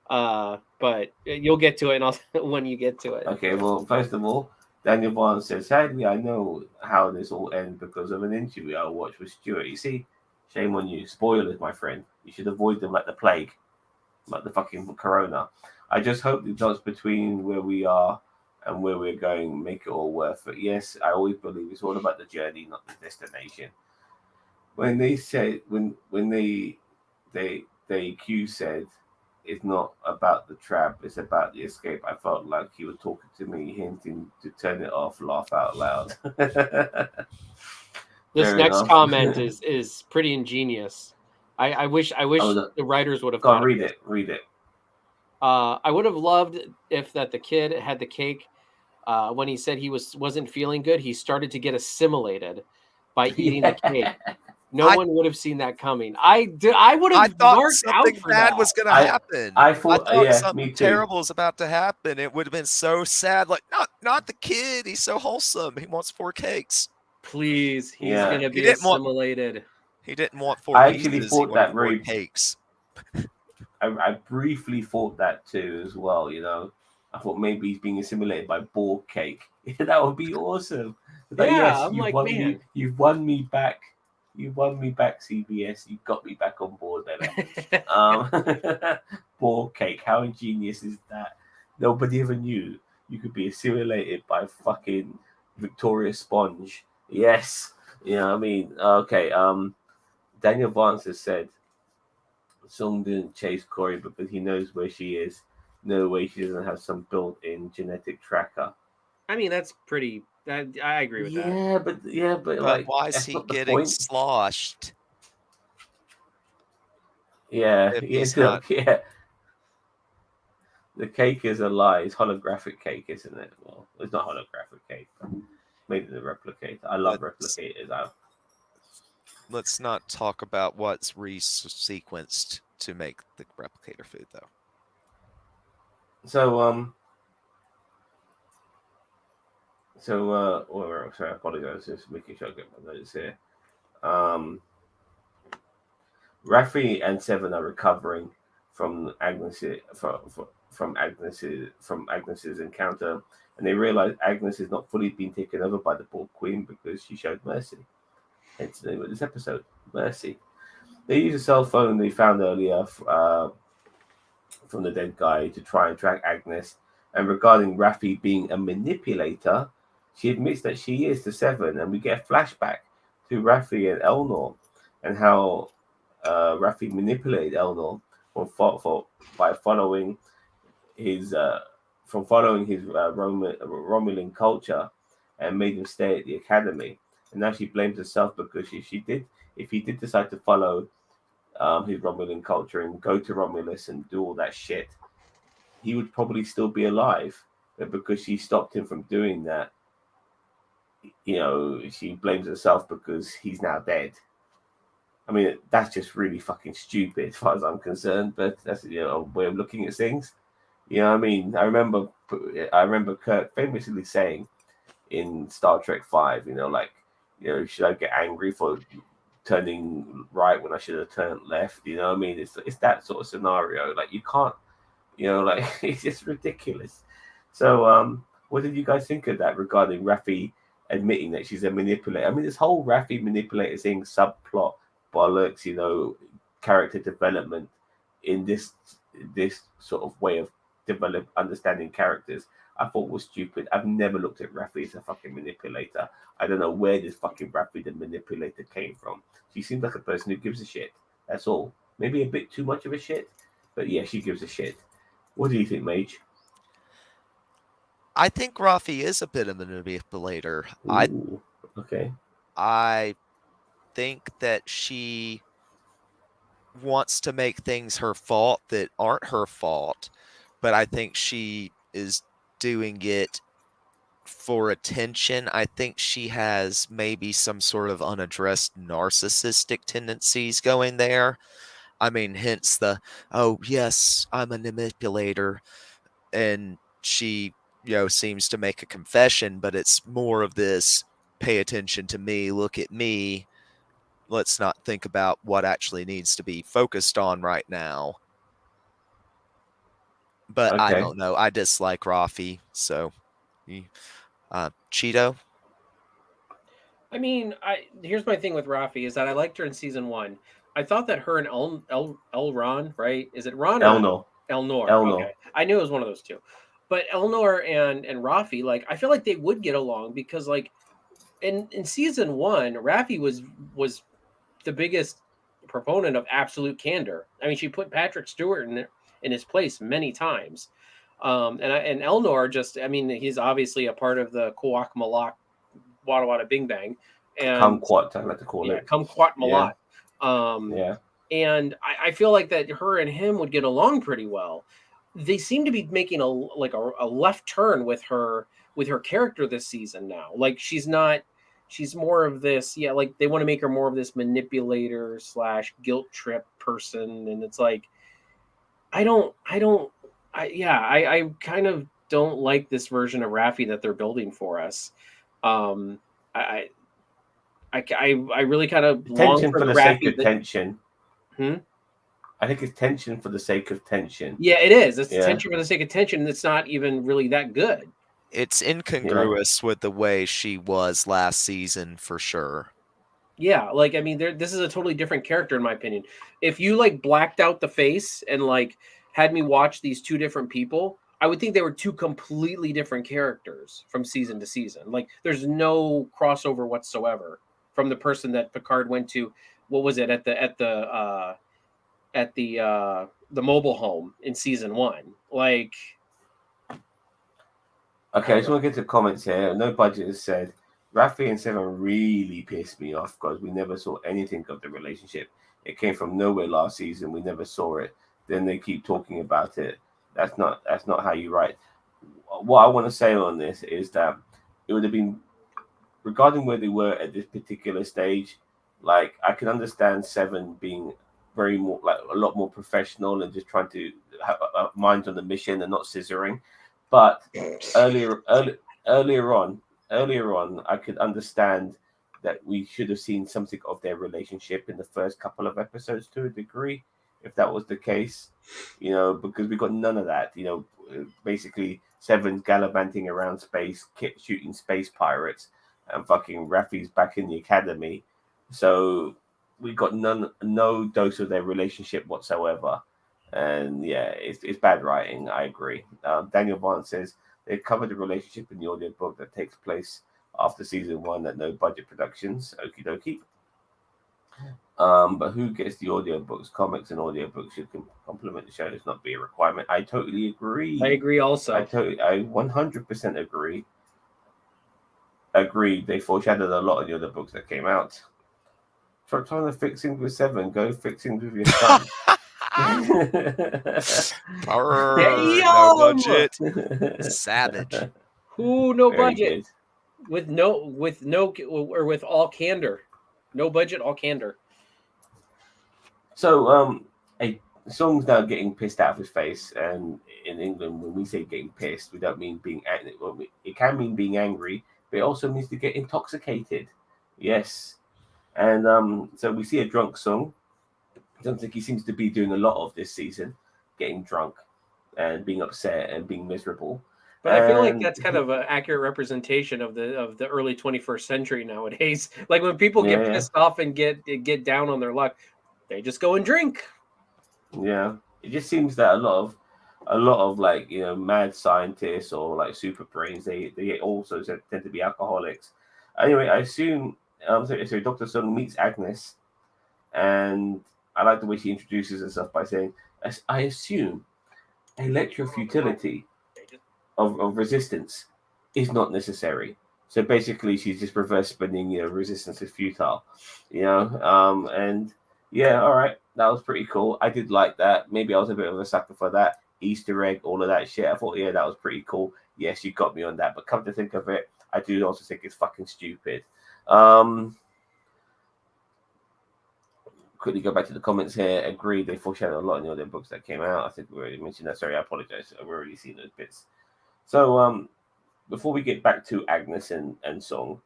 But you'll get to it when you get to it. Okay, well, first of all, Daniel Barnes says, sadly, I know how this all ends because of an interview I watched with Stuart. You see, shame on you. Spoilers, my friend. You should avoid them like the plague, like the fucking corona. I just hope the dots between where we are and where we're going make it all worth it. Yes, I always believe it's all about the journey, not the destination. When they said, when they Q said, it's not about the trap, it's about the escape, I felt like he was talking to me, hinting to turn it off, laugh out loud. This next comment is pretty ingenious. I wish the writers would have thought. Read it. I would have loved if that the kid had the cake. When he said he wasn't feeling good, he started to get assimilated by eating the cake. No one would have seen that coming. I would have marked out for bad that. was going to happen. I thought something terrible was about to happen. It would have been so sad. Like, not the kid. He's so wholesome. He wants 4 cakes. Please, he's going to be assimilated. He didn't want 4 I pieces. actually thought that 4 cakes. I briefly thought that too as well. I thought maybe he's being assimilated by boar cake. That would be awesome. But yes, I'm like, man, you've won me back. You won me back, CBS. You got me back on board, then. Boar cake. How ingenious is that? Nobody ever knew. you could be assimilated by fucking Victoria Sponge. Yes. You know what I mean? Okay, Daniel Vance has said Sung didn't chase Corey because he knows where she is. No way she doesn't have some built-in genetic tracker. I mean, that's pretty. I agree with that. But But like why is that's he not the getting point. sloshed Yeah, if yeah, he's not? yeah. The cake is a lie. It's holographic cake, isn't it? Well, it's not holographic cake. But made in a replicator. I love Let's replicators. let's not talk about what's resequenced to make the replicator food, though. So sorry, I apologize. Just making sure I get my notes here. Um, Raffi and Seven are recovering from Agnes's encounter, and they realize Agnes has not fully been taken over by the Borg Queen because she showed mercy. Hence the name of this episode, Mercy. They use a cell phone they found earlier from the dead guy to try and track Agnes. And regarding Raffi being a manipulator, she admits that she is the Seven, and we get a flashback to Raffi and Elnor and how Raffi manipulated Elnor by following his Romulan culture and made him stay at the academy. And now she blames herself because if he did decide to follow his Romulan culture and go to Romulus and do all that shit, he would probably still be alive. But because she stopped him from doing that, she blames herself because he's now dead. I mean, that's just really fucking stupid as far as I'm concerned, but that's a way of looking at things. You know what I mean? I remember Kirk famously saying in Star Trek 5, should I get angry for turning right when I should have turned left? You know what I mean? It's that sort of scenario. Like, you can't, like it's just ridiculous. So what did you guys think of that regarding Raffi admitting that she's a manipulator? I mean, this whole Raffi manipulator thing, subplot, bollocks, character development in this sort of way of understanding characters, I thought was stupid. I've never looked at Raffi as a fucking manipulator. I don't know where this fucking Raffi the manipulator came from. She seems like a person who gives a shit. That's all. Maybe a bit too much of a shit, but yeah, she gives a shit. What do you think, Mage? I think Raffi is a bit of a manipulator. Ooh, okay. I think that she wants to make things her fault that aren't her fault, but I think she is doing it for attention. I think she has maybe some sort of unaddressed narcissistic tendencies going there. I mean, hence the, oh, yes, I'm a manipulator. And she, seems to make a confession, but it's more of this, pay attention to me, look at me. Let's not think about what actually needs to be focused on right now. But I Okay. don't know. I dislike Raffi. So, Cheeto? I mean, here's my thing with Rafi is that I liked her in season 1. I thought that her and Elron, right? Is it Ron or Elnor. Elnor? Elnor. Okay, I knew it was one of those two. But Elnor and Rafi, like, I feel like they would get along because, like, in season 1, Rafi was the biggest proponent of absolute candor. I mean, she put Patrick Stewart in his place many times. And Elnor just, I mean, he's obviously a part of the Kuwak Malak Wada Wada Bing Bang. And Kumquat, I like to call it. Kumquat Yeah. Malat. Yeah. And I feel like that her and him would get along pretty well. They seem to be making a left turn with her character this season now. Like she's more of this, like they want to make her more of this manipulator / guilt trip person. And it's like, I kind of don't like this version of Raffi that they're building for us. I really kind of long Tension for for the the sake Raffi of tension. Hmm? I think it's tension for the sake of tension. Yeah, it is. It's Yeah. tension for the sake of tension. It's not even really that good. It's incongruous with the way she was last season for sure. Yeah, like I mean, this is a totally different character in my opinion. If you like blacked out the face and like had me watch these two different people, I would think they were two completely different characters from season to season. Like there's no crossover whatsoever from the person that Picard went to. What was it at the mobile home in season 1? Like, Okay, I just want to get to the comments here. No Budget has said, Rafi and Seven really pissed me off because we never saw anything of the relationship. It came from nowhere last season. We never saw it. Then they keep talking about it. That's not how you write. What I want to say on this is that it would have been, regarding where they were at this particular stage, like I can understand Seven being very more like a lot more professional and just trying to have a mind on the mission and not scissoring. But earlier, earlier on, I could understand that we should have seen something of their relationship in the first couple of episodes to a degree, if that was the case, because we got none of that. Basically, Seven's gallivanting around space, shooting space pirates, and fucking Rafi's back in the academy. So we got no dose of their relationship whatsoever. And yeah, it's bad writing. I agree. Daniel Vaughn says they covered the relationship in the audiobook that takes place after season 1 at No Budget Productions. Okie dokie. But who gets the audiobooks? Comics and audiobooks should complement the show. It's not be a requirement. I totally agree. I agree also. I 100% agree. Agreed. They foreshadowed a lot of the other books that came out. Try trying to fix things with Seven. Go fix things with your son. No budget. Savage. Who no Very budget good. with all candor. No budget, all candor. So a Song's now getting pissed out of his face, and in England, when we say getting pissed, we don't mean being angry. Well, it can mean being angry, but it also means to get intoxicated. Yes, and so we see a drunk Song. I don't think he seems to be doing a lot of this season, getting drunk and being upset and being miserable. But I feel like that's kind of an accurate representation of the early 21st century nowadays. Like when people get pissed off and get down on their luck, they just go and drink. Yeah, it just seems that a lot of like mad scientists or like super brains, they also tend to be alcoholics. Anyway, I assume so Dr. Sung meets Agnes, and I like the way she introduces herself by saying, I assume electrofutility of resistance is not necessary. So basically, she's just reverse spinning, resistance is futile, and yeah, all right, that was pretty cool. I did like that. Maybe I was a bit of a sucker for that Easter egg, all of that shit. I thought, yeah, that was pretty cool. Yes, you got me on that. But come to think of it, I do also think it's fucking stupid. Quickly go back to the comments here. Agreed, they foreshadowed a lot in the other books that came out. I think we already mentioned that. Sorry, I apologize. I've already seen those bits. So before we get back to Agnes and Song,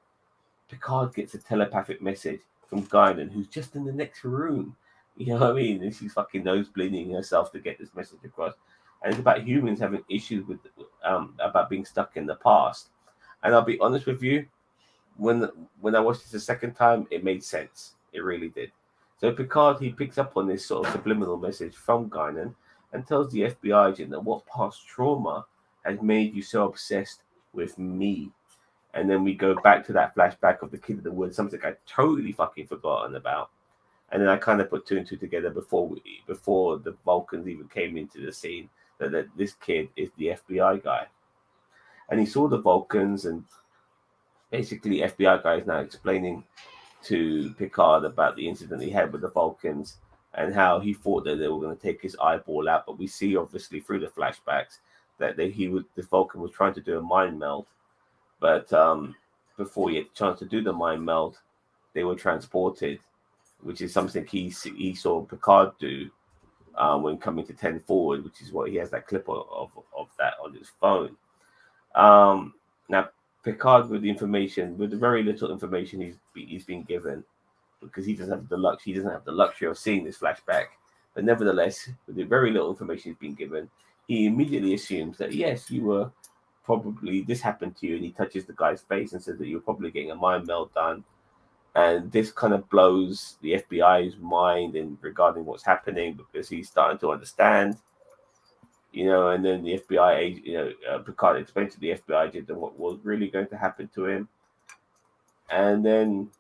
Picard gets a telepathic message from Guinan, who's just in the next room. You know what I mean? And she's fucking nosebleeding herself to get this message across. And it's about humans having issues with about being stuck in the past. And I'll be honest with you, when I watched this the second time, it made sense. It really did. So Picard, he picks up on this sort of subliminal message from Guinan and tells the FBI agent that what past trauma has made you so obsessed with me. And then we go back to that flashback of the kid in the woods, something I totally fucking forgotten about. And then I kind of put two and two together before the Vulcans even came into the scene, that this kid is the FBI guy. And he saw the Vulcans, and basically FBI guy is now explaining to Picard about the incident he had with the Vulcans and how he thought that they were going to take his eyeball out. But we see obviously through the flashbacks that the Vulcan was trying to do a mind meld. But before he had a chance to do the mind meld, they were transported, which is something he saw Picard do when coming to 10 forward, which is what he has that clip of that on his phone. Now, Picard, with the very little information he's been given, because he doesn't have the luxury of seeing this flashback. But nevertheless, with the very little information he's been given, he immediately assumes that yes, this happened to you, and he touches the guy's face and says that you're probably getting a mind meld done. And this kind of blows the FBI's mind in regarding what's happening, because he's starting to understand. And then the FBI agent, Picard explained to the FBI agent what was really going to happen to him, and then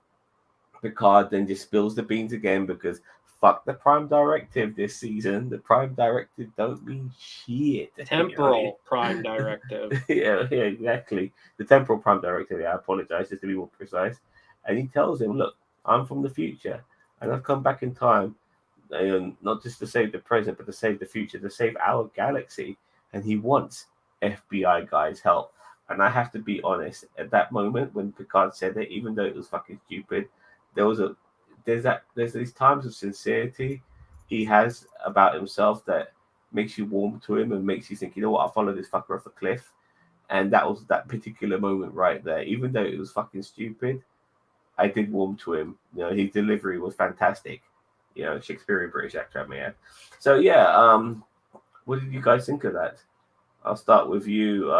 Picard then just spills the beans again because fuck the Prime Directive this season. The Prime Directive don't mean shit. Temporal Prime Directive. Yeah, exactly. The temporal Prime Directive. Yeah, I apologize, just to be more precise. And he tells him, "Look, I'm from the future, and I've come back in time, not just to save the present, but to save the future, to save our galaxy." And he wants FBI guys' help. And I have to be honest, at that moment when Picard said it, even though it was fucking stupid, there was a there's these times of sincerity he has about himself that makes you warm to him and makes you think, you know what, I'll follow this fucker off a cliff. And that was that particular moment right there. Even though it was fucking stupid, I did warm to him. His delivery was fantastic. Shakespearean British actor, I may add. So yeah, what did you guys think of that? I'll start with you.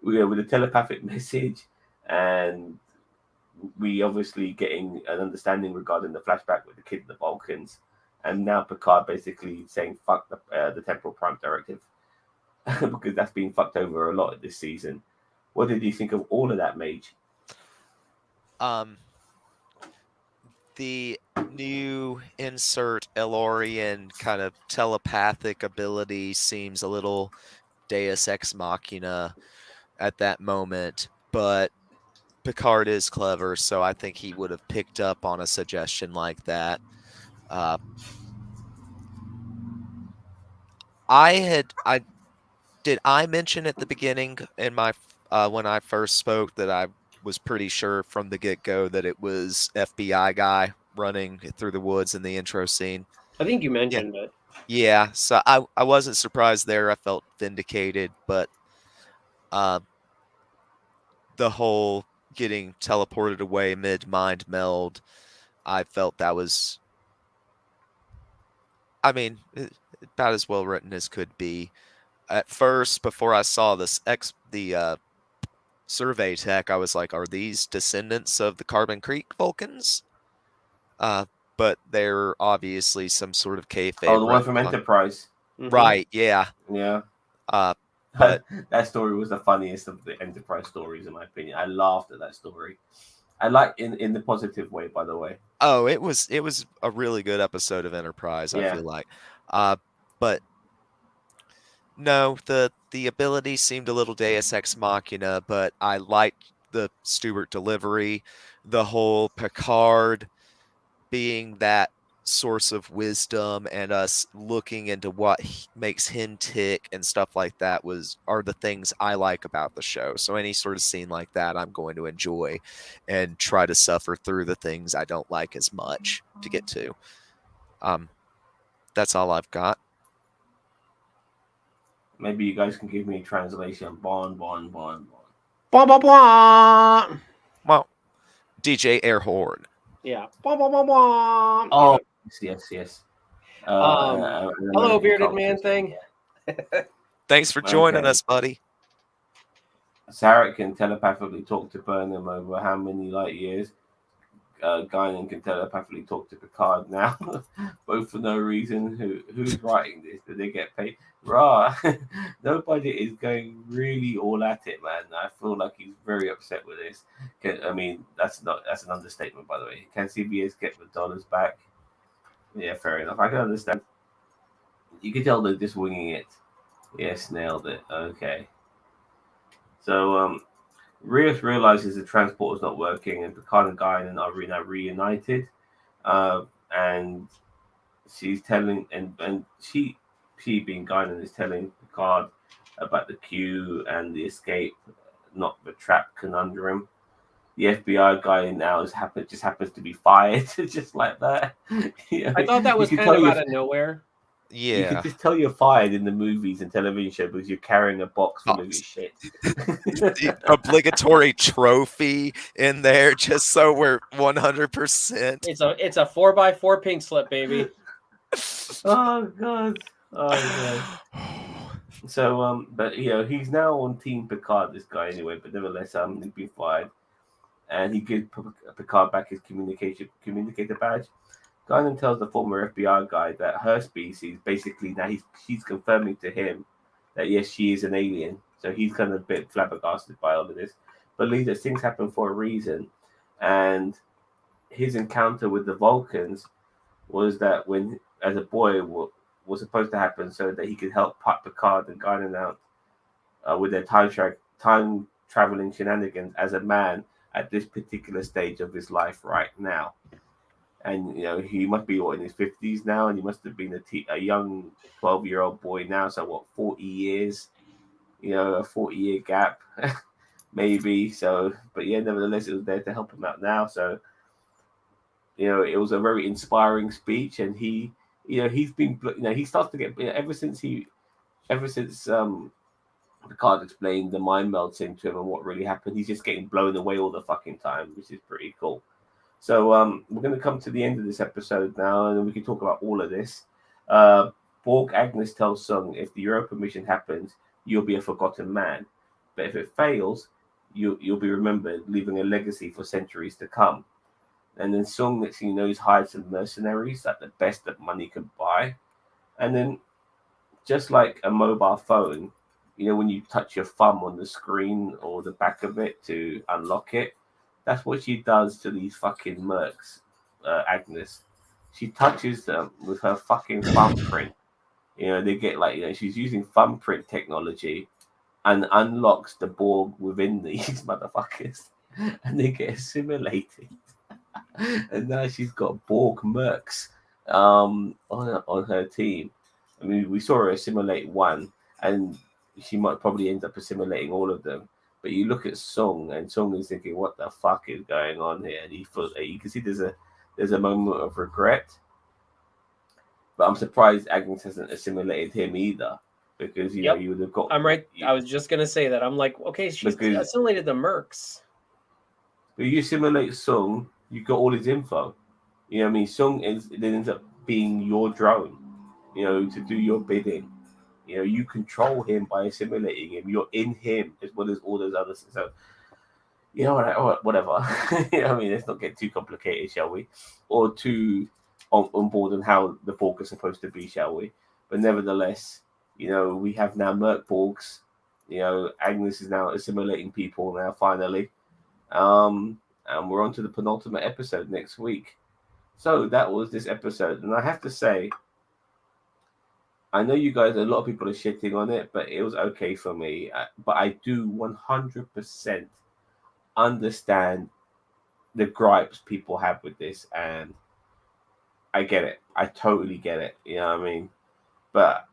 With a telepathic message, and we obviously getting an understanding regarding the flashback with the kid in the Balkans, and now Picard basically saying fuck the temporal prime directive because that's been fucked over a lot this season. What did you think of all of that, Mage? The new insert Elorian kind of telepathic ability seems a little Deus Ex Machina at that moment, but Picard is clever, so I think he would have picked up on a suggestion like that. Did I mention at the beginning in my when I first spoke that I was pretty sure from the get-go that it was FBI guy running through the woods in the intro scene? I think you mentioned it. Yeah, so I wasn't surprised there. I felt vindicated, but the whole getting teleported away mid-mind meld, I felt that was, I mean, about as well written as could be. At first, before I saw the survey tech, I was like, are these descendants of the Carbon Creek Vulcans? But they're obviously some sort of kayfabe. Oh, the one from Enterprise. Right, yeah. Yeah. But that story was the funniest of the Enterprise stories, in my opinion. I laughed at that story. I like in the positive way, by the way. Oh, it was a really good episode of Enterprise, I feel like. But no, the ability seemed a little Deus Ex Machina, but I liked the Stewart delivery, the whole Picard being that source of wisdom and us looking into what makes him tick and stuff like that are the things I like about the show. So any sort of scene like that I'm going to enjoy and try to suffer through the things I don't like as much to get to. That's all I've got. Maybe you guys can give me a translation. Bon. Blah, blah, blah. Well, DJ air horn. Yeah. Blah, blah, blah, blah. Oh, yes. Hello, bearded man thing. Thanks for joining us, buddy. Sarek can telepathically talk to Burnham over how many light years? Guinan can telepathically talk to Picard now, both for no reason. Who's writing this? Did they get paid? Rah, nobody is going really all at it, man. I feel like he's very upset with this. I mean, that's an understatement, by the way. Can CBS get the dollars back? Yeah, fair enough. I can understand. You can tell they're just winging it. Yes, nailed it. Okay. So, Rios realizes the transport is not working, and Picard and Guinan are now reunited. And she's telling, and she being Guinan is telling Picard about the queue and the escape, not the trap conundrum. The FBI guy now just happens to be fired, just like that. I thought that was kind of out of nowhere. Yeah, you can just tell you're fired in the movies and television show because you're carrying a box full of your shit. The obligatory trophy in there, just so we're 100%. It's a 4x4 pink slip, baby. Oh god. So but he's now on Team Picard, this guy anyway. But nevertheless, he's been fired, and he gives Picard back his communicator badge. Guinan tells the former FBI guy that her species, basically now she's confirming to him that yes, she is an alien. So he's kind of a bit flabbergasted by all of this. Believes that things happen for a reason, and his encounter with the Vulcans was that when, as a boy, was supposed to happen so that he could help Picard and Guinan out with their time traveling shenanigans as a man at this particular stage of his life right now. And he must be in his 50s now, and he must have been a young 12-year-old boy now. So what, 40 years? A 40-year gap, maybe. So, but yeah, nevertheless, it was there to help him out now. So it was a very inspiring speech, and he's been, he starts to get, ever since Picard explained the mind meld thing to him and what really happened, he's just getting blown away all the fucking time, which is pretty cool. So we're going to come to the end of this episode now, and we can talk about all of this. Borg Agnes tells Sung, if the Europa mission happens, you'll be a forgotten man. But if it fails, you'll be remembered, leaving a legacy for centuries to come. And then Sung, next thing you know, he's hired some mercenaries at the best that money can buy. And then, just like a mobile phone, when you touch your thumb on the screen or the back of it to unlock it, that's what she does to these fucking mercs, Agnes. She touches them with her fucking thumbprint. They get she's using thumbprint technology and unlocks the Borg within these motherfuckers, and they get assimilated. And now she's got Borg mercs on her team. I mean, we saw her assimilate one, and she might probably end up assimilating all of them. But you look at Sung, and Sung is thinking, "What the fuck is going on here?" And you can see there's a moment of regret. But I'm surprised Agnes hasn't assimilated him either, because you would have got. I'm right. I was just gonna say that. I'm like, okay, she's assimilated the mercs. But you assimilate Sung, you got all his info. You know what I mean? Sung ends up being your drone. To do your bidding. You control him by assimilating him. You're in him as well as all those others. So, whatever. I mean, let's not get too complicated, shall we? Or too on board on how the Borg are supposed to be, shall we? But nevertheless, we have now Merc Borgs. Agnes is now assimilating people now, finally. And we're on to the penultimate episode next week. So that was this episode. And I have to say, I know you guys, a lot of people are shitting on it, but it was okay for me. But I do 100% understand the gripes people have with this, and I get it. I totally get it. You know what I mean? But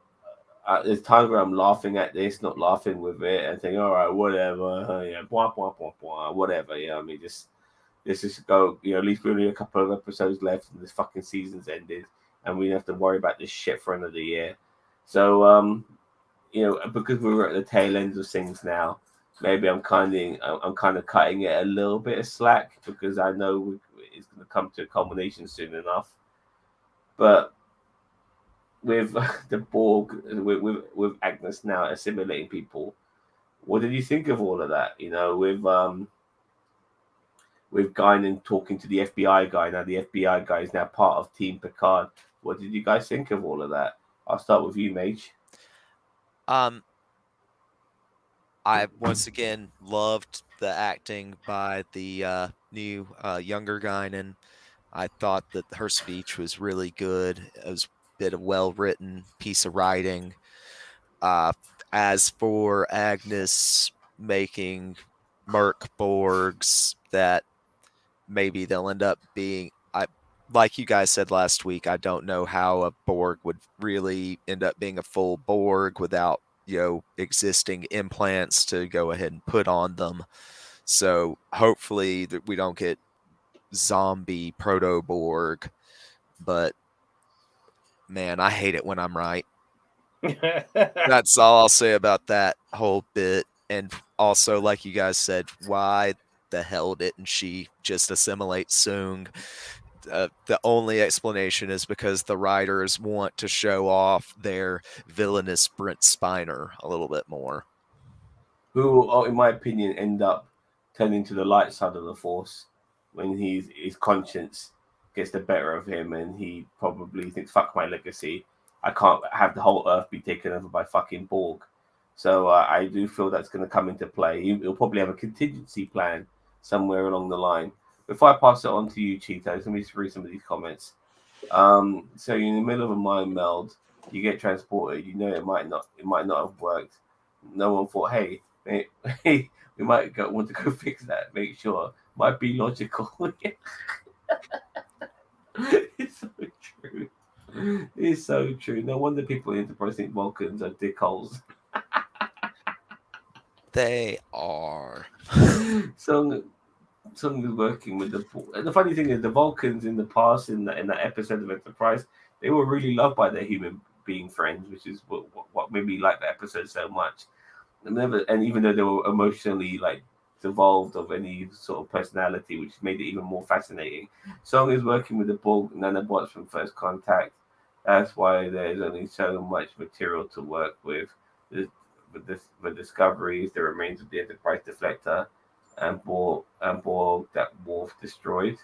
there's times where I'm laughing at this, not laughing with it, and thinking, all right, whatever, yeah, blah, blah, blah, blah, whatever. You know what I mean? Let's just go. At least we're only a couple of episodes left, and this fucking season's ended, and we don't have to worry about this shit for another year. So, because we're at the tail end of things now, maybe I'm kind of cutting it a little bit of slack, because I know it's going to come to a culmination soon enough. But with the Borg, with Agnes now assimilating people, what did you think of all of that? With Guinan talking to the FBI guy. Now the FBI guy is now part of Team Picard. What did you guys think of all of that? I'll start with you, Mage. I once again loved the acting by the new younger Guinan. I thought that her speech was really good. It was a bit of well-written piece of writing. As for Agnes making Merc Borgs, that maybe they'll end up being, like you guys said last week, I don't know how a Borg would really end up being a full Borg without existing implants to go ahead and put on them. So hopefully that we don't get zombie proto-Borg, but man, I hate it when I'm right. That's all I'll say about that whole bit. And also, like you guys said, why the hell didn't she just assimilate Sung? The only explanation is because the writers want to show off their villainous Brent Spiner a little bit more. Who, in my opinion, end up turning to the light side of the Force when his conscience gets the better of him, and he probably thinks, fuck my legacy. I can't have the whole Earth be taken over by fucking Borg. So I do feel that's going to come into play. He'll probably have a contingency plan somewhere along the line. Before I pass it on to you, Cheetos, let me just read some of these comments. So you're in the middle of a mind meld, you get transported. You know it might not have worked. No one thought, hey, hey, we might want to go fix that. Make sure. Might be logical. It's so true. It's so true. No wonder people in Enterprise think Vulcans are dickholes. They are. So Sung is working with the funny thing is the Vulcans in the past in that episode of Enterprise, they were really loved by their human being friends, which is what made me like the episode so much. And even though they were emotionally like devolved of any sort of personality, which made it even more fascinating. Song is working with the Borg nanobots from First Contact. That's why there's only so much material to work with. The discoveries, the remains of the Enterprise deflector, and Borg that Worf destroyed.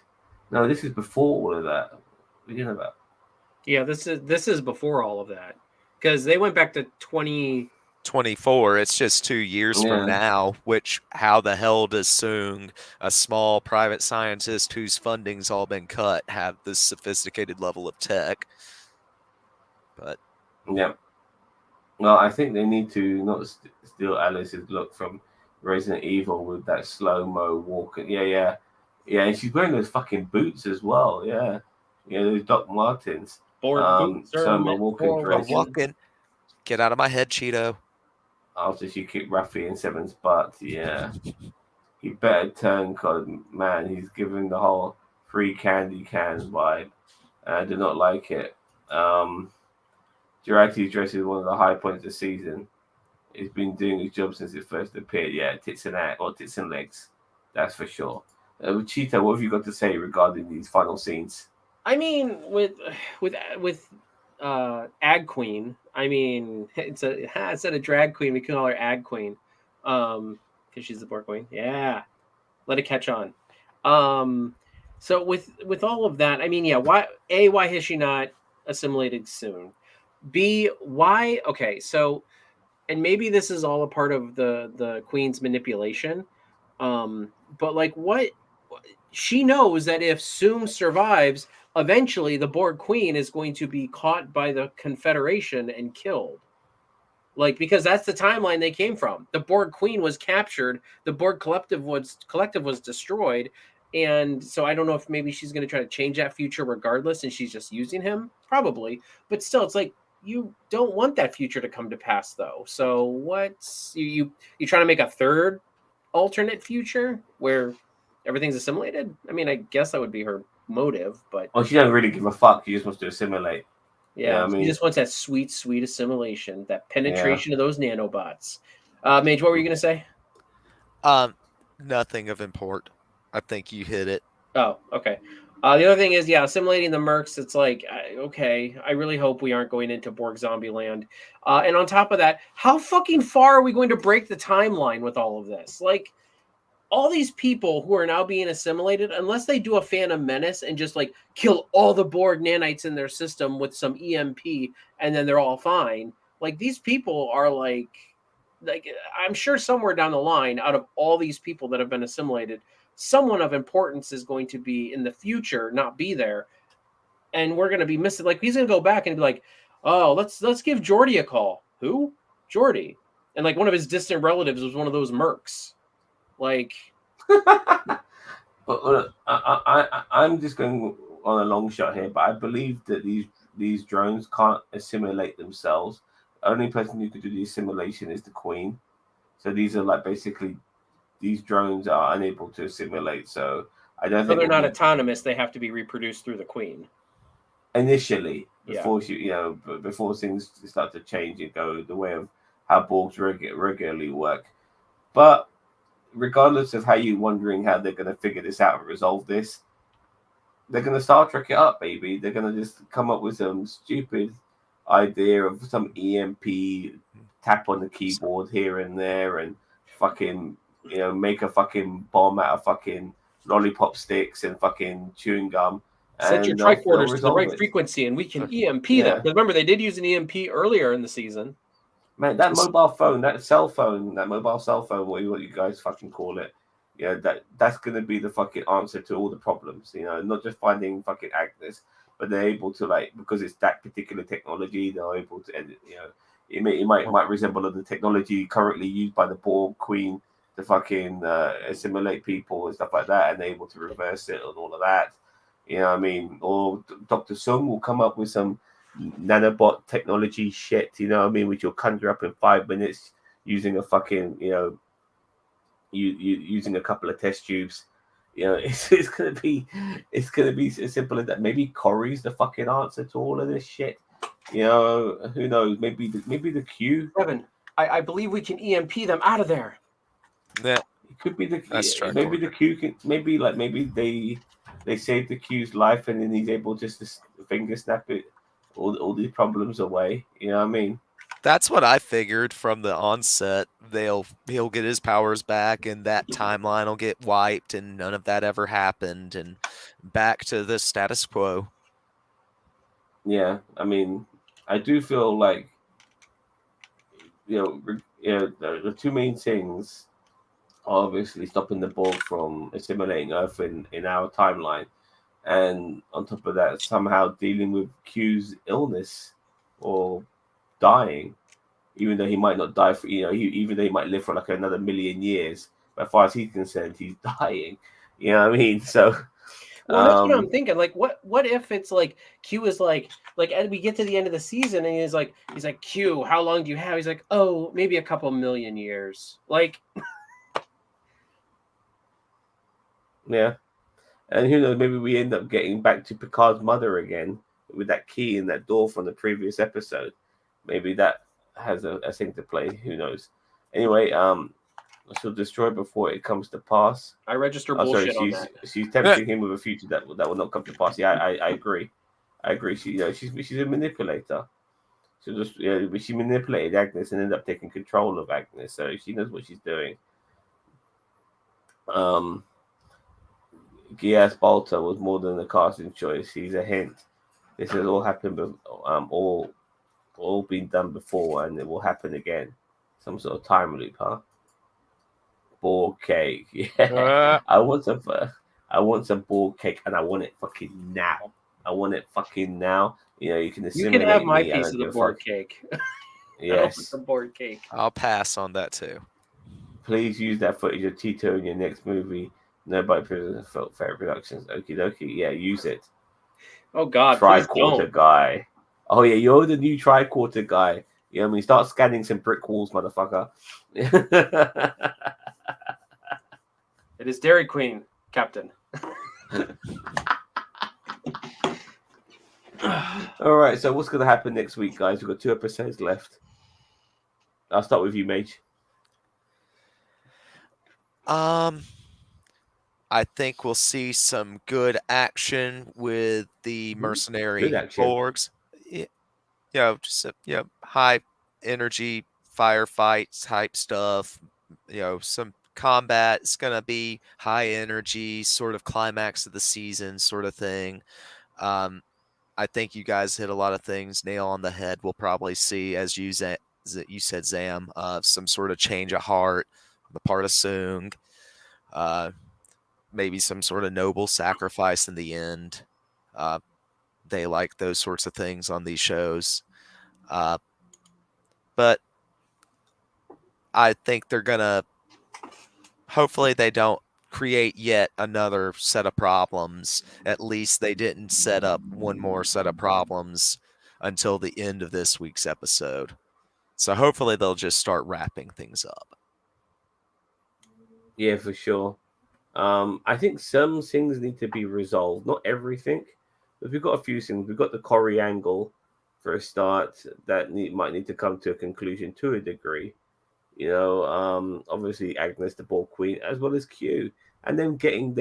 No, this is before all of that. What do you know about? Yeah, this is before all of that, because they went back to 2024. It's just 2 years from now. Which how the hell does Soong, a small private scientist whose funding's all been cut, have this sophisticated level of tech? But yeah. Well, I think they need to not steal Alice's look from Resident Evil with that slow mo walking. Yeah. And she's wearing those fucking boots as well. Yeah, those Doc Martens. Borg boots are Slow mo meant walking for dress. walking. Get out of my head, Cheeto. After she kicked Raffi in Seven's butt. Yeah, he better turn, cause man, he's giving the whole free candy can vibe. I do not like it. Jurati's dress is one of the high points of the season. He's been doing his job since it first appeared. Yeah, tits and legs. That's for sure. Cheetah, what have you got to say regarding these final scenes? I mean, with Ag Queen. I mean, instead of drag queen, we can call her Ag Queen, because she's the Borg Queen. Yeah, let it catch on. So with all of that, I mean, yeah. Why has she not assimilated soon? B, why? Okay, so, and maybe this is all a part of the Queen's manipulation. But like, what she knows that if Soong survives, eventually the Borg Queen is going to be caught by the Confederation and killed. Like, because that's the timeline they came from. The Borg Queen was captured, the Borg collective was destroyed, and so I don't know if maybe she's going to try to change that future regardless, and she's just using him, probably. But still, it's like you don't want that future to come to pass, though. So what's you trying to make a third alternate future where everything's assimilated? I mean, I guess that would be her motive, but she doesn't really give a fuck. She just wants to assimilate. Yeah, I mean, she just wants that sweet, sweet assimilation, that penetration of those nanobots. Mage, what were you going to say? Nothing of import. I think you hit it. Oh, okay. The other thing is, assimilating the mercs. It's like, okay, I really hope we aren't going into Borg zombie land. And on top of that, how fucking far are we going to break the timeline with all of this? Like, all these people who are now being assimilated, unless they do a Phantom Menace and just like kill all the Borg nanites in their system with some EMP, and then they're all fine. Like, these people are like I'm sure somewhere down the line, out of all these people that have been assimilated, someone of importance is going to be in the future, not be there, and we're going to be missing. Like, he's going to go back and be like, oh, let's give Geordi a call. Who? Geordi. And like one of his distant relatives was one of those mercs. Like, but I'm just going on a long shot here, but I believe that these drones can't assimilate themselves. The only person who could do the assimilation is the Queen. So these are like basically these drones are unable to assimilate. So I don't think they're not autonomous. They have to be reproduced through the Queen initially before before things start to change and go the way of how Borgs regularly work. But regardless of how you're wondering how they're going to figure this out and resolve this, they're going to Star Trek it up, baby. They're going to just come up with some stupid idea of some EMP, tap on the keyboard here and there, and fucking, make a fucking bomb out of fucking lollipop sticks and fucking chewing gum. Set your tricorders to the right frequency, and we can EMP them. Because remember, they did use an EMP earlier in the season. Man, that mobile phone, that mobile cell phone, what you guys fucking call it, that's gonna be the fucking answer to all the problems. Not just finding fucking Agnes, but they're able to because it's that particular technology, they're able to edit. It might resemble the technology currently used by the Borg Queen to fucking assimilate people and stuff like that, and they're able to reverse it and all of that. What I mean? Or Dr. Sung will come up with some nanobot technology shit, what I mean, which you'll conjure up in 5 minutes using a fucking, using a couple of test tubes. It's gonna be as simple as that. Maybe Corey's the fucking answer to all of this shit. Who knows? Maybe the Q. Kevin, I believe we can EMP them out of there. Yeah, it could be that's true. maybe the Q can maybe they saved the Q's life and then he's able just to finger snap it all these problems away. You know what I mean? That's what I figured from the onset. He'll get his powers back, and that timeline will get wiped, and none of that ever happened, and back to the status quo. Yeah, I mean, I do feel like the two main things are obviously stopping the Borg from assimilating Earth in our timeline, and on top of that, somehow dealing with Q's illness or dying, even though he might not die for even though he might live for like another million years. But as far as he's concerned, he's dying. You know what I mean? So. Well, that's what I'm thinking. Like, what if it's like Q is like as we get to the end of the season, and he's like Q, how long do you have? He's like, oh, maybe a couple million years. Like, yeah, and who knows? Maybe we end up getting back to Picard's mother again with that key in that door from the previous episode. Maybe that has a thing to play. Who knows? Anyway, she'll destroy before it comes to pass. I register bullshit on that. She's tempting him with a future that will not come to pass. Yeah, I agree. I agree. She's a manipulator. She manipulated Agnes and ended up taking control of Agnes, so she knows what she's doing. Gias Balta was more than a casting choice. He's a hint. This has all happened, all been done before, and it will happen again. Some sort of time loop, huh? Borg cake. Yeah. I want some Borg cake, and I want it fucking now. You can assimilate. You can have my me, piece of the Borg cake. Yes. The Borg cake. I'll pass on that too. Please use that footage of Tito in your next movie. Nobody presents Fair Productions. Okie dokie. Yeah, use it. Oh God. Tricorder guy. Oh yeah, you're the new tricorder guy. You know what I mean? Start scanning some brick walls, motherfucker. It is Dairy Queen, Captain. All right, so what's going to happen next week, guys? We've got 2 episodes left. I'll start with you, Mage. I think we'll see some good action with the mercenary Borgs. Just high energy firefights type stuff. Some combat. It's gonna be high energy, sort of climax of the season, sort of thing. I think you guys hit a lot of things nail on the head. We'll probably see, as you said, Zam, some sort of change of heart on the part of Soong. Maybe some sort of noble sacrifice in the end. They like those sorts of things on these shows. But I think they're going to, hopefully they don't create yet another set of problems. At least they didn't set up one more set of problems until the end of this week's episode. So hopefully they'll just start wrapping things up. Yeah, for sure. I think some things need to be resolved. Not everything, but we've got a few things. We've got the Corey angle for a start that might need to come to a conclusion to a degree. Obviously Agnes, the Borg Queen, as well as Q, and then getting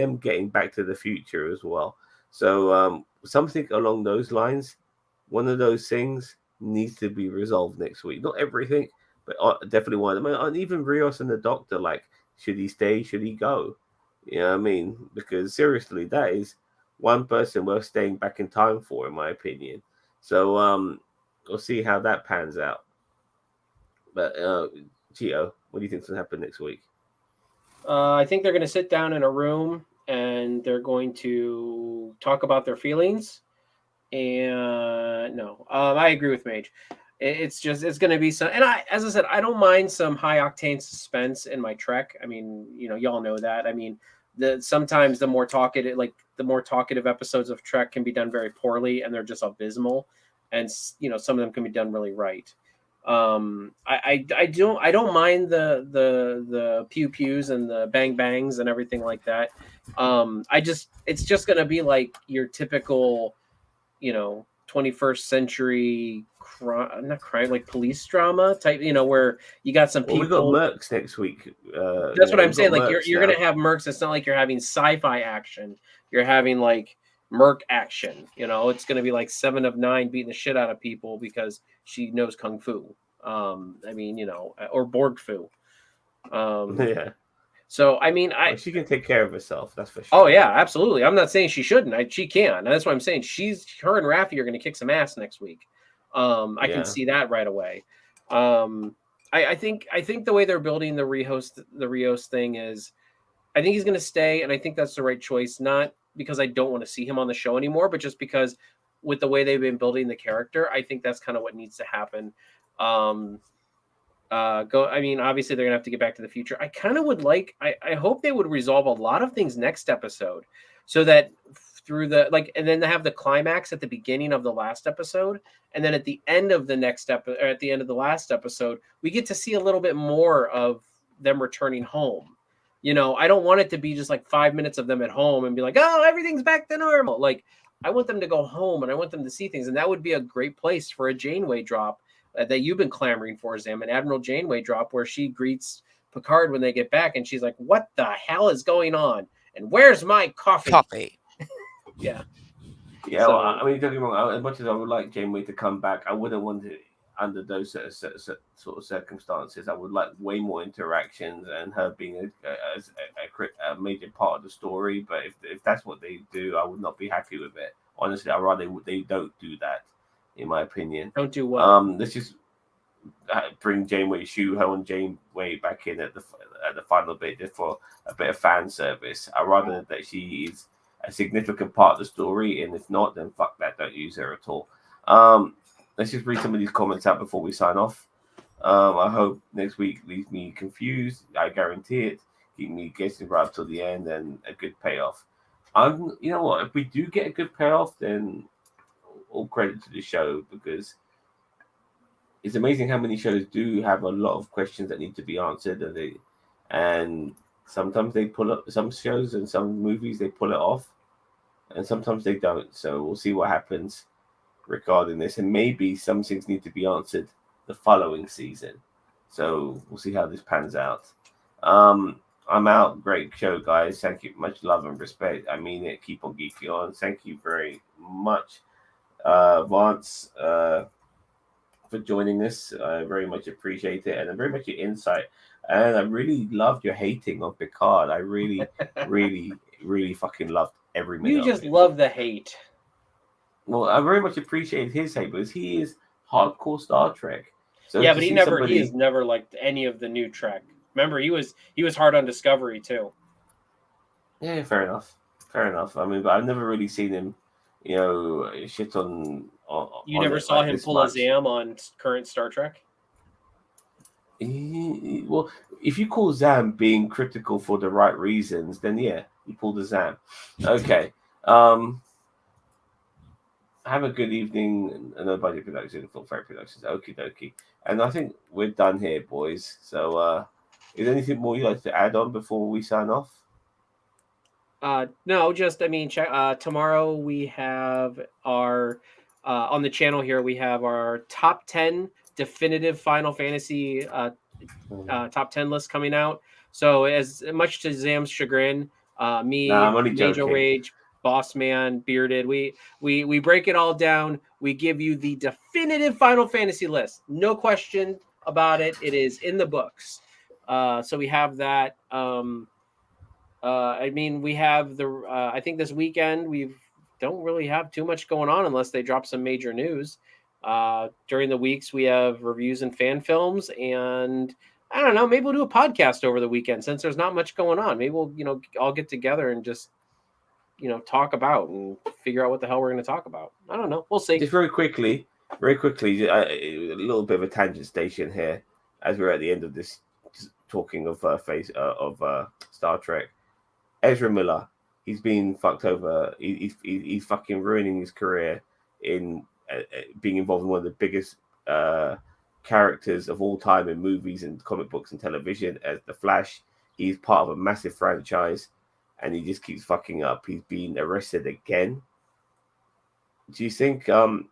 back to the future as well. So something along those lines, one of those things needs to be resolved next week. Not everything, but definitely one of them. And even Rios and the Doctor, like, should he stay? Should he go? You know what I mean? Because seriously, that is one person worth staying back in time for, in my opinion. So we'll see how that pans out. But Gio, what do you think's gonna happen next week? I think they're going to sit down in a room and they're going to talk about their feelings. And no, I agree with Mage. It's going to be some, and as I said, I don't mind some high octane suspense in my Trek. I mean, y'all know that. I mean, sometimes the more talkative episodes of Trek can be done very poorly, and they're just abysmal. And some of them can be done really right. I don't mind the pew pews and the bang bangs and everything like that. It's just gonna be like your typical, 21st century not crime, like police drama type, where you got some people. We got Mercs next week. That's what I'm saying. Like you're gonna have Mercs. It's not like you're having sci-fi action. You're having like Merc action. It's gonna be like 7 of 9 beating the shit out of people because she knows kung fu. I mean, or Borg fu. Yeah. So I mean, she can take care of herself. That's for sure. Oh yeah, absolutely. I'm not saying she shouldn't. She can. And that's what I'm saying. Her and Raffi are going to kick some ass next week. I can see that right away. I think the way they're building the Rios thing is, I think he's going to stay, and I think that's the right choice. Not because I don't want to see him on the show anymore, but just because with the way they've been building the character, I think that's kind of what needs to happen. I mean, obviously they're gonna have to get back to the future. I kind of would like, I hope they would resolve a lot of things next episode, so that through and then they have the climax at the beginning of the last episode, and then at the end of the at the end of the last episode, we get to see a little bit more of them returning home. I don't want it to be just like 5 minutes of them at home and be like, oh, everything's back to normal. Like, I want them to go home and I want them to see things, and that would be a great place for a Janeway drop that you've been clamoring for, Zam, an Admiral Janeway drop where she greets Picard when they get back, and she's like, "What the hell is going on? And where's my coffee?" Yeah. Yeah. So, well, I mean, don't get me wrong. As much as I would like Janeway to come back, I wouldn't want it under those sort of circumstances. I would like way more interactions and her being a major part of the story. But if that's what they do, I would not be happy with it. Honestly, I'd rather they don't do that. In my opinion, don't do what. Let's just bring Janeway, shoot her and Janeway back in at the final bit just for a bit of fan service. I rather that she is a significant part of the story, and if not, then fuck that, don't use her at all. Let's just read some of these comments out before we sign off. I hope next week leaves me confused. I guarantee it. Keep me guessing right up till the end, and a good payoff. You know what? If we do get a good payoff, then all credit to the show, because it's amazing how many shows do have a lot of questions that need to be answered, and sometimes they pull up some shows and some movies they pull it off, and sometimes they don't. So we'll see what happens regarding this, and maybe some things need to be answered the following season. So we'll see how this pans out. I'm out. Great show, guys. Thank you. Much love and respect. I mean it. Keep on geeking on. Thank you very much, Vance, for joining us. I very much appreciate it, and I very much your insight. And I really loved your hating on Picard. I really, really, really fucking loved every minute. You just love the hate. Well, I very much appreciate his hate because he is hardcore Star Trek. So yeah, but he has never liked any of the new Trek. Remember, he was hard on Discovery too. Yeah, fair enough. I mean, but I've never really seen him, shit on. You never saw him pull a Zam on current Star Trek? Well, if you call Zam being critical for the right reasons, then yeah, he pulled a Zam. Okay. Have a good evening. No budget production, Full Freight Productions. Okie dokie. And I think we're done here, boys. So, is there anything more you'd like to add on before we sign off? No, just, I mean, tomorrow we have our, on the channel here, we have our top 10 definitive Final Fantasy top 10 list coming out. So as much to Zam's chagrin, Major Rage, Boss Man, Bearded, we break it all down. We give you the definitive Final Fantasy list. No question about it. It is in the books. So we have that. I mean, we have I think this weekend we don't really have too much going on unless they drop some major news. During the weeks, we have reviews and fan films, and I don't know, maybe we'll do a podcast over the weekend since there's not much going on. Maybe we'll, all get together and just, talk about and figure out what the hell we're going to talk about. I don't know. We'll see. Just very quickly, a little bit of a tangent station here as we're at the end of this talking of Star Trek. Ezra Miller, he's been fucked over. He's fucking ruining his career in being involved in one of the biggest characters of all time in movies and comic books and television as the Flash. He's part of a massive franchise, and he just keeps fucking up. He's been arrested again. Do you think? I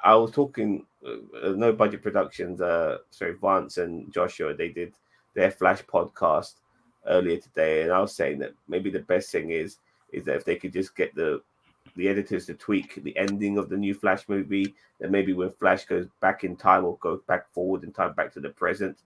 was talking. No Budget Productions. Vance and Joshua. They did their Flash podcast earlier today, and I was saying that maybe the best thing is that if they could just get the editors to tweak the ending of the new Flash movie, then maybe when Flash goes back in time or goes back forward in time back to the present,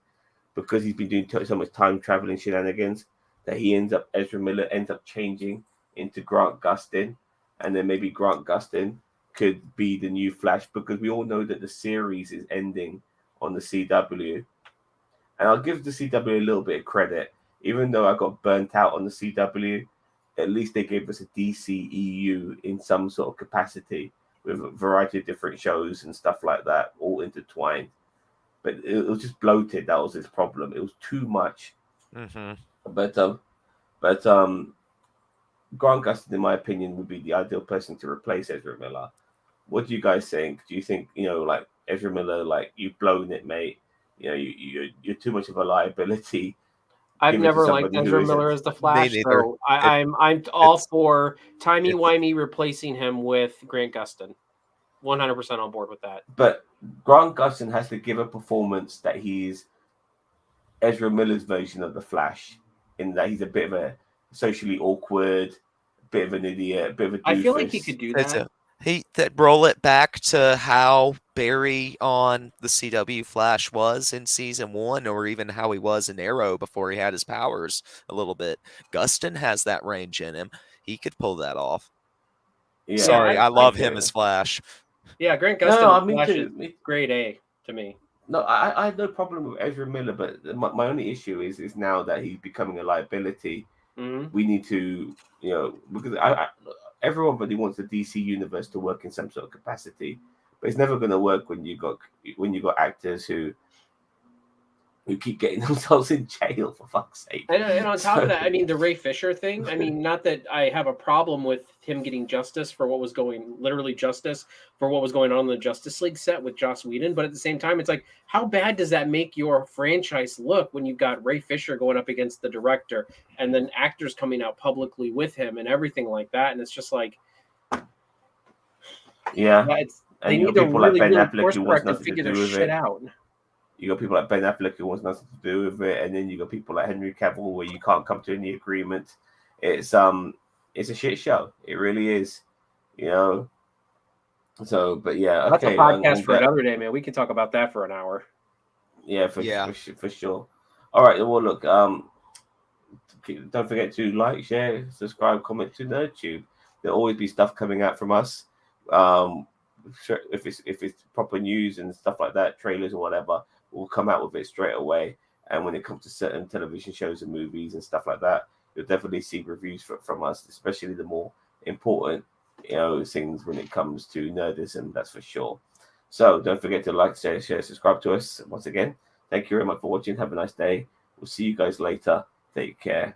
because he's been doing so much time traveling shenanigans, that Ezra Miller ends up changing into Grant Gustin, and then maybe Grant Gustin could be the new Flash, because we all know that the series is ending on the CW. And I'll give the CW a little bit of credit. Even though I got burnt out on the CW, at least they gave us a DCEU in some sort of capacity with a variety of different shows and stuff like that, all intertwined. But it was just bloated. That was its problem. It was too much. Mm-hmm. But Grant Gustin, in my opinion, would be the ideal person to replace Ezra Miller. What do you guys think? Do you think, like Ezra Miller, like, you've blown it, mate? You're too much of a liability. I've never liked Ezra Miller as the Flash, so I'm all for timey-wimey replacing him with Grant Gustin. 100% on board with that. But Grant Gustin has to give a performance that he's Ezra Miller's version of the Flash, in that he's a bit of a socially awkward, bit of an idiot, bit of a doofus. I feel like he could do that. Roll it back to how Barry on the CW Flash was in season 1, or even how he was in Arrow before he had his powers a little bit. Gustin has that range in him. He could pull that off. Yeah, sorry, I love him as Flash. Yeah, Grant Gustin Flash is grade A to me. No, I had no problem with Ezra Miller, but my only issue is now that he's becoming a liability. Mm-hmm. We need to, because everybody wants the DC universe to work in some sort of capacity, but it's never going to work when you got actors who keep getting themselves in jail, for fuck's sake. And on top of that, I mean, the Ray Fisher thing, I mean, not that I have a problem with him getting justice for what was going on in the Justice League set with Joss Whedon, but at the same time, it's like, how bad does that make your franchise look when you've got Ray Fisher going up against the director and then actors coming out publicly with him and everything like that? And it's just like, yeah, they need to really course correct and figure their shit out. You got people like Ben Affleck who wants nothing to do with it, and then you got people like Henry Cavill where you can't come to any agreement. It's a shit show. It really is, So, but yeah, that's a podcast for another day, man. We can talk about that for an hour. Yeah, for sure. All right, well, look, don't forget to like, share, subscribe, comment to NerdTube. There'll always be stuff coming out from us. If it's proper news and stuff like that, trailers or whatever, we'll come out with it straight away. And when it comes to certain television shows and movies and stuff like that, you'll definitely see reviews from us, especially the more important things when it comes to nerdism, that's for sure. So don't forget to like, share, subscribe to us. Once again, thank you very much for watching. Have a nice day. We'll see you guys later. Take care.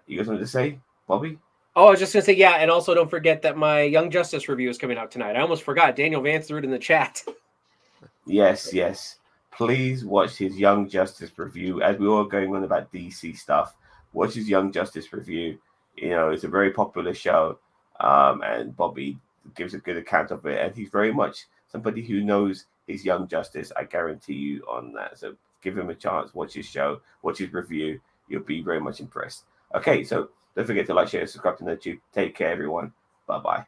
You guys want to say, Bobby? Oh, I was just going to say, yeah, and also don't forget that my Young Justice review is coming out tonight. I almost forgot. Daniel Vance threw it in the chat. Yes. Please watch his Young Justice review. As we were going on about DC stuff, watch his Young Justice review. It's a very popular show, and Bobby gives a good account of it. And he's very much somebody who knows his Young Justice. I guarantee you on that. So give him a chance. Watch his show. Watch his review. You'll be very much impressed. Okay, so don't forget to like, share, subscribe to NerdTube. Take care, everyone. Bye-bye.